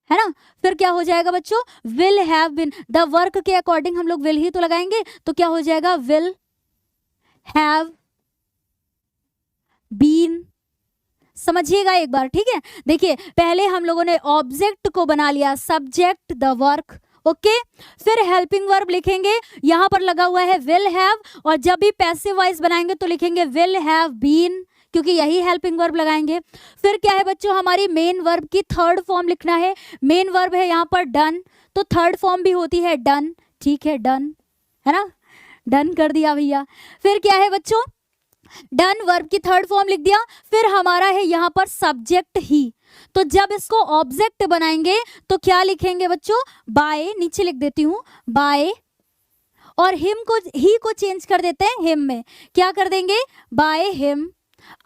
है ना। फिर क्या हो जाएगा बच्चों, will have been. The work के अकॉर्डिंग हम लोग विल ही तो लगाएंगे, तो क्या हो जाएगा, विल हैव बीन। समझिएगा एक बार, ठीक है। देखिए पहले हम लोगों ने ऑब्जेक्ट को बना लिया, सब्जेक्ट द वर्क, ओके। फिर हेल्पिंग वर्ब लिखेंगे, यहां पर लगा हुआ है विल हैव, और जब भी पैसिव वॉइस बनाएंगे तो लिखेंगे विल हैव बीन, क्योंकि यही हेल्पिंग वर्ब लगाएंगे। फिर क्या है बच्चों, हमारी मेन वर्ब की थर्ड फॉर्म लिखना है। मेन वर्ब है यहाँ पर डन, तो थर्ड फॉर्म भी होती है डन, ठीक है, डन, है ना, डन कर दिया भैया। फिर क्या है बच्चों, डन वर्ब की थर्ड फॉर्म लिख दिया। फिर हमारा है यहाँ पर सब्जेक्ट ही, तो जब इसको ऑब्जेक्ट बनाएंगे तो क्या लिखेंगे बच्चों, बाय, नीचे लिख देती हूँ बाय, और हिम को, ही को चेंज कर देते हैं हिम में, क्या कर देंगे, बाय हिम।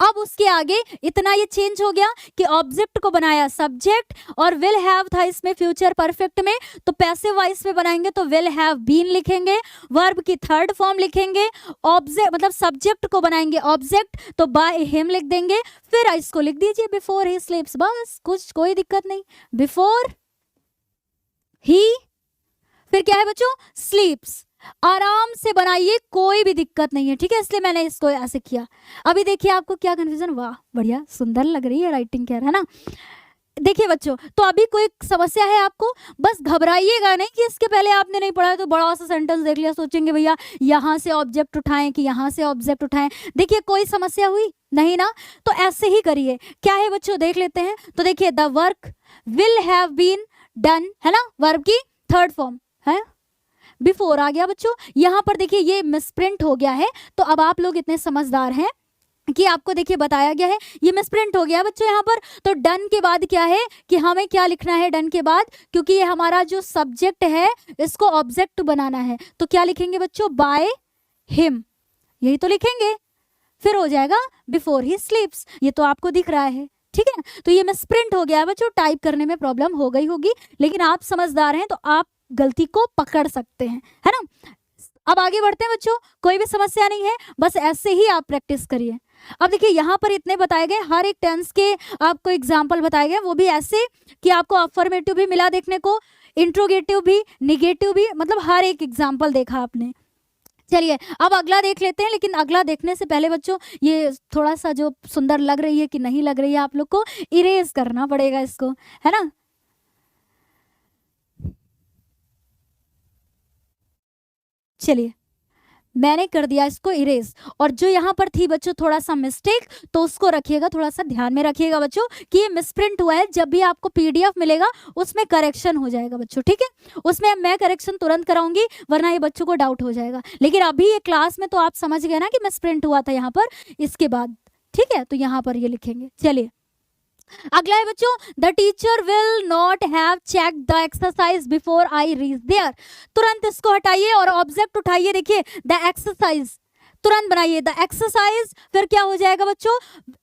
अब उसके आगे इतना ये चेंज हो गया कि ऑब्जेक्ट को बनाया सब्जेक्ट, और विल हैव था इसमें फ्यूचर परफेक्ट में, तो पैसिव वॉइस में बनाएंगे तो विल हैव बीन लिखेंगे, वर्ब की थर्ड फॉर्म लिखेंगे, ऑब्जेक्ट मतलब सब्जेक्ट को बनाएंगे ऑब्जेक्ट, तो बाय हिम लिख देंगे। फिर इसको लिख दीजिए बिफोर ही स्लीप्स, बस कुछ कोई दिक्कत नहीं, बिफोर ही, फिर क्या है बच्चों, स्लीप्स। आराम से बनाइए, कोई भी दिक्कत नहीं है, ठीक है, इसलिए मैंने इसको ऐसे किया। अभी देखिए आपको क्या कंफ्यूजन, वाह बढ़िया सुंदर लग रही है राइटिंग, क्या है ना। देखिए बच्चों, तो अभी कोई समस्या है आपको, बस घबराइएगा नहीं कि इसके पहले आपने नहीं पढ़ा है तो बड़ा सा सेंटेंस देख लिया, सोचेंगे भैया यहाँ से ऑब्जेक्ट उठाएं कि यहाँ से ऑब्जेक्ट उठाएं। देखिए कोई समस्या हुई नहीं ना, तो ऐसे ही करिए। क्या है बच्चों, देख लेते हैं। तो देखिए the work will have been done, है ना, वर्ब की थर्ड फॉर्म है, बिफोर आ गया बच्चों। यहाँ पर देखिए ये मिसप्रिंट हो गया है, तो अब आप लोग इतने समझदार हैं कि आपको देखिए बताया गया है, ये मिसप्रिंट हो गया बच्चों यहाँ पर। तो डन के बाद क्या है कि हमें क्या लिखना है डन के बाद, क्योंकि ये हमारा जो सब्जेक्ट है इसको ऑब्जेक्ट बनाना है, तो क्या लिखेंगे बच्चों, बाय हिम, यही तो लिखेंगे। फिर हो जाएगा बिफोर ही स्लीप्स, ये तो आपको दिख रहा है, ठीक है। तो ये मिसप्रिंट हो गया है बच्चों, टाइप करने में प्रॉब्लम हो गई होगी, लेकिन आप समझदार हैं तो आप गलती को पकड़ सकते हैं, है ना। अब आगे बढ़ते हैं बच्चों, कोई भी समस्या नहीं है, बस ऐसे ही आप प्रैक्टिस करिए। अब देखिए यहाँ पर इतने बताए गए, हर एक टेंस के आपको एग्जाम्पल बताए गए, वो भी ऐसे कि आपको अफर्मेटिव भी मिला देखने को, इंट्रोगेटिव भी, निगेटिव भी, मतलब हर एक एग्जाम्पल देखा आपने। चलिए अब अगला देख लेते हैं, लेकिन अगला देखने से पहले बच्चों ये थोड़ा सा जो सुंदर लग रही है कि नहीं लग रही है, आप लोग को इरेज करना पड़ेगा इसको, है ना। चलिए मैंने कर दिया इसको इरेज, और जो यहाँ पर थी बच्चों थोड़ा सा मिस्टेक, तो उसको रखिएगा, थोड़ा सा ध्यान में रखिएगा बच्चों कि ये मिसप्रिंट हुआ है। जब भी आपको पीडीएफ मिलेगा उसमें करेक्शन हो जाएगा बच्चों, ठीक है, उसमें मैं करेक्शन तुरंत कराऊंगी, वरना ये बच्चों को डाउट हो जाएगा। लेकिन अभी ये क्लास में तो आप समझ गए ना कि मिसप्रिंट हुआ था यहाँ पर, इसके बाद ठीक है, तो यहाँ पर ये लिखेंगे। चलिए अगला है बच्चों, the teacher will not have check the exercise before I reach there. तुरंत इसको हटाइए और ऑब्जेक्ट उठाइए, देखिए द एक्सरसाइज तुरंत बनाइए, द एक्सरसाइज। फिर क्या हो जाएगा बच्चों,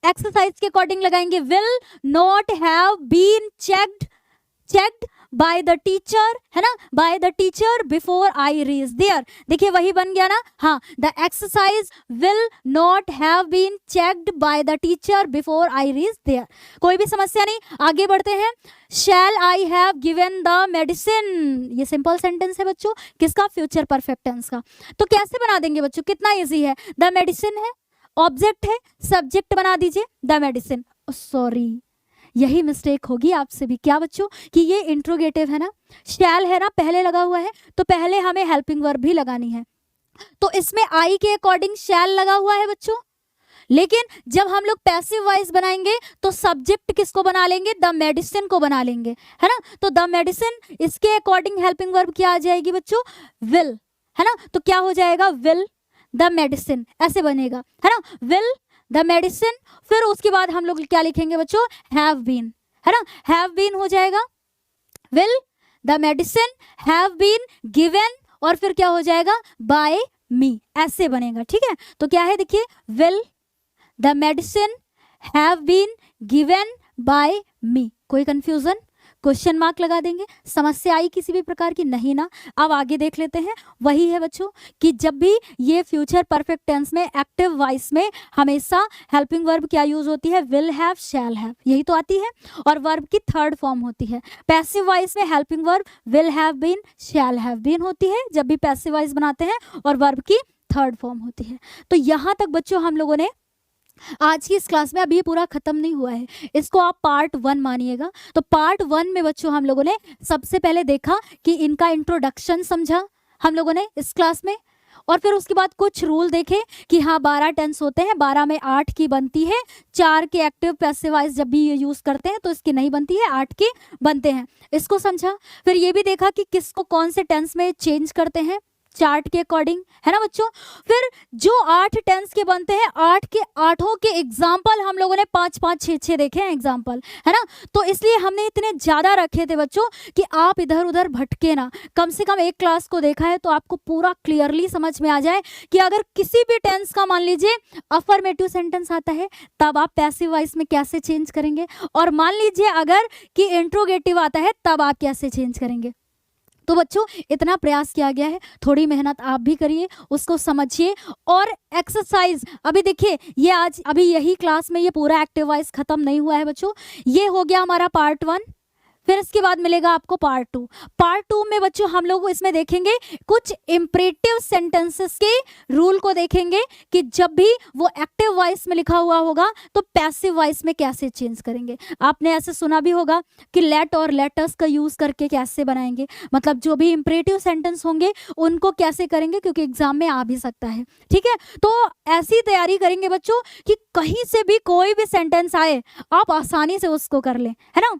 एक्सरसाइज के अकॉर्डिंग लगाएंगे will not have been checked by the teacher, है ना, by the teacher before I reach there. देखिए वही बन गया ना, हाँ, the exercise will not have been checked by the teacher before I reach there. कोई भी समस्या नहीं, आगे बढ़ते हैं। Shall I have given the medicine, ये सिंपल सेंटेंस है बच्चों, किसका, फ्यूचर परफेक्ट टेंस का। तो कैसे बना देंगे बच्चों, कितना इजी है। द मेडिसिन है, ऑब्जेक्ट है, सब्जेक्ट बना दीजिए द मेडिसिन। सॉरी, यही मिस्टेक होगी आपसे भी, क्या बच्चों, कि ये इंट्रोगेटिव है ना, शैल है ना पहले लगा हुआ है, तो पहले हमें हेल्पिंग वर्ब भी लगानी है। तो इसमें आई के अकॉर्डिंग शैल लगा हुआ है बच्चों, लेकिन जब हम लोग पैसिव वॉइस बनाएंगे तो सब्जेक्ट किसको बना लेंगे, द मेडिसिन को बना लेंगे, है ना। तो द मेडिसिन, इसके अकॉर्डिंग हेल्पिंग वर्ब क्या आ जाएगी बच्चों, विल, है ना। तो क्या हो जाएगा, विल द मेडिसिन, ऐसे बनेगा, है ना, विल द मेडिसिन। फिर उसके बाद हम लोग क्या लिखेंगे बच्चों, हैव बीन, है ना, हैव बीन हो जाएगा, will the medicine have been given, और फिर क्या हो जाएगा, बाय मी, ऐसे बनेगा, ठीक है। तो क्या है देखिए, will the medicine have been given by me. कोई कंफ्यूजन, क्वेश्चन मार्क लगा देंगे, समस्या आई किसी भी प्रकार की, नहीं ना। अब आगे देख लेते हैं, वही है बच्चों कि जब भी ये फ्यूचर परफेक्ट टेंस में एक्टिव वॉइस में हमेशा हेल्पिंग वर्ब क्या यूज होती है, विल हैव, शैल हैव, यही तो आती है, और वर्ब की थर्ड फॉर्म होती है। पैसिव वॉइस में helping verb will have been, shall have been होती है जब भी पैसिव वॉइस बनाते हैं, और वर्ब की थर्ड फॉर्म होती है। तो यहाँ तक बच्चों हम लोगों ने आज की इस क्लास में, अभी ये पूरा खत्म नहीं हुआ है, इसको आप पार्ट 1 मानिएगा। तो पार्ट 1 में बच्चों हम लोगों ने सबसे पहले देखा कि इनका इंट्रोडक्शन समझा हम लोगों ने इस क्लास में, और फिर उसके बाद कुछ रूल देखे कि हाँ 12 टेंस होते हैं, 12 में 8 की बनती है, 4 के एक्टिव पैसिव वॉइस जब भी ये यूज करते हैं तो इसकी नहीं बनती है, 8 के बनते हैं, इसको समझा। फिर ये भी देखा कि किसको कौन से टेंस में चेंज करते हैं चार्ट के अकॉर्डिंग, है ना बच्चों। फिर जो 8 टेंस के बनते हैं, 8 के 8 के एग्जाम्पल हम लोगों ने 5-5, 6-6 देखे हैं एग्जाम्पल, है ना। तो इसलिए हमने इतने ज्यादा रखे थे बच्चों कि आप इधर उधर भटके ना, कम से कम एक क्लास को देखा है तो आपको पूरा क्लियरली समझ में आ जाए कि अगर किसी भी टेंस का मान लीजिए अफर्मेटिव सेंटेंस आता है तब आप पैसिव वॉइस में कैसे चेंज करेंगे, और मान लीजिए अगर कि इंट्रोगेटिव आता है तब आप कैसे चेंज करेंगे। तो बच्चों इतना प्रयास किया गया है, थोड़ी मेहनत आप भी करिए, उसको समझिए। और एक्सरसाइज, अभी देखिए ये आज अभी यही क्लास में ये पूरा एक्टिव वॉइस खत्म नहीं हुआ है बच्चों, ये हो गया हमारा पार्ट 1। फिर इसके बाद मिलेगा आपको पार्ट 2। पार्ट 2 में बच्चों हम लोग इसमें देखेंगे कुछ इंपरेटिव सेंटेंसेस के रूल को देखेंगे कि जब भी वो एक्टिव वॉइस में लिखा हुआ होगा तो पैसिव वॉइस में कैसे चेंज करेंगे। आपने ऐसे सुना भी होगा कि लेट और लेटस का यूज करके कैसे बनाएंगे, मतलब जो भी इंपरेटिव सेंटेंस होंगे उनको कैसे करेंगे, क्योंकि एग्जाम में आ भी सकता है, ठीक है। तो ऐसी तैयारी करेंगे बच्चों कि कहीं से भी कोई भी सेंटेंस आए आप आसानी से उसको कर लें, है ना।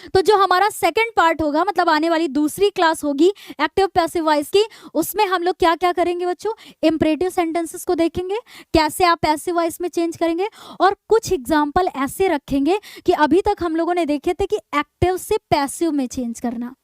तो जो हमारा सेकंड पार्ट होगा, मतलब आने वाली दूसरी क्लास होगी एक्टिव पैसिव वॉइस की, उसमें हम लोग क्या क्या करेंगे बच्चों, इंपरेटिव सेंटेंसेस को देखेंगे कैसे आप पैसिव वॉइस में चेंज करेंगे, और कुछ एग्जांपल ऐसे रखेंगे कि अभी तक हम लोगों ने देखे थे कि एक्टिव से पैसिव में चेंज करना।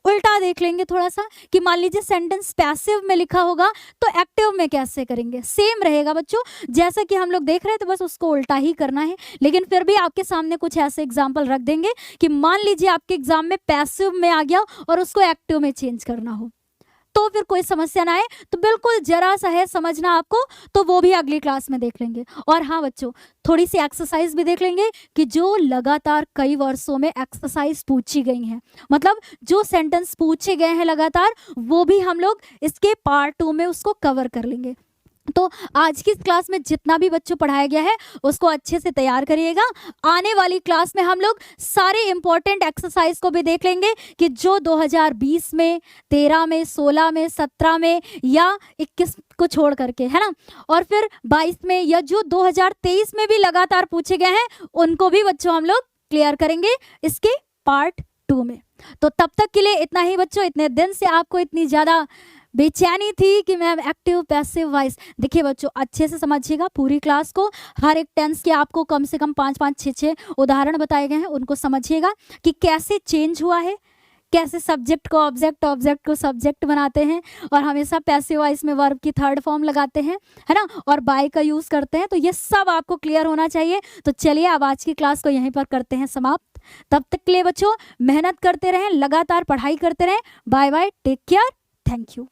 उल्टा देख लेंगे थोड़ा सा कि मान लीजिए सेंटेंस पैसिव में लिखा होगा तो एक्टिव में कैसे करेंगे, सेम रहेगा बच्चों जैसा कि हम लोग देख रहे हैं, तो बस उसको उल्टा ही करना है। लेकिन फिर भी आपके सामने कुछ ऐसे एग्जाम्पल रख देंगे कि मान लीजिए आपके एग्जाम में पैसिव में आ गया और उसको एक्टिव में चेंज करना हो, तो फिर कोई समस्या ना आए। तो बिल्कुल जरा सा है समझना आपको, तो वो भी अगली क्लास में देख लेंगे। और हाँ बच्चों, थोड़ी सी एक्सरसाइज भी देख लेंगे कि जो लगातार कई वर्षों में एक्सरसाइज पूछी गई हैं, मतलब जो सेंटेंस पूछे गए हैं लगातार, वो भी हम लोग इसके पार्ट 2 में उसको कवर कर लेंगे। तो आज की क्लास में जितना भी बच्चों पढ़ाया गया है उसको अच्छे से तैयार करिएगा। आने वाली क्लास में हम लोग सारे इंपॉर्टेंट एक्सरसाइज को भी देख लेंगे कि जो 2020 में, 13 में, 16 में, 17 में या 21 को छोड़ करके, है ना, और फिर 22 में या जो 2023 में भी लगातार पूछे गए हैं उनको भी बच्चों हम लोग क्लियर करेंगे इसके पार्ट 2 में। तो तब तक के लिए इतना ही बच्चों। इतने दिन से आपको इतनी ज़्यादा बेचैनी थी कि मैम एक्टिव पैसिव वॉइस, देखिए बच्चों अच्छे से समझिएगा पूरी क्लास को, हर एक टेंस के आपको कम से कम 5-5, 6-6 उदाहरण बताए गए हैं, उनको समझिएगा कि कैसे चेंज हुआ है, कैसे सब्जेक्ट को ऑब्जेक्ट, ऑब्जेक्ट को सब्जेक्ट बनाते हैं, और हमेशा पैसिव वॉइस में वर्ब की थर्ड फॉर्म लगाते हैं, है ना, और बाय का यूज़ करते हैं। तो ये सब आपको क्लियर होना चाहिए। तो चलिए अब आज की क्लास को यहीं पर करते हैं समाप्त। तब तक के लिए बच्चों मेहनत करते रहें, लगातार पढ़ाई करते रहें। Bye bye, take care, thank you.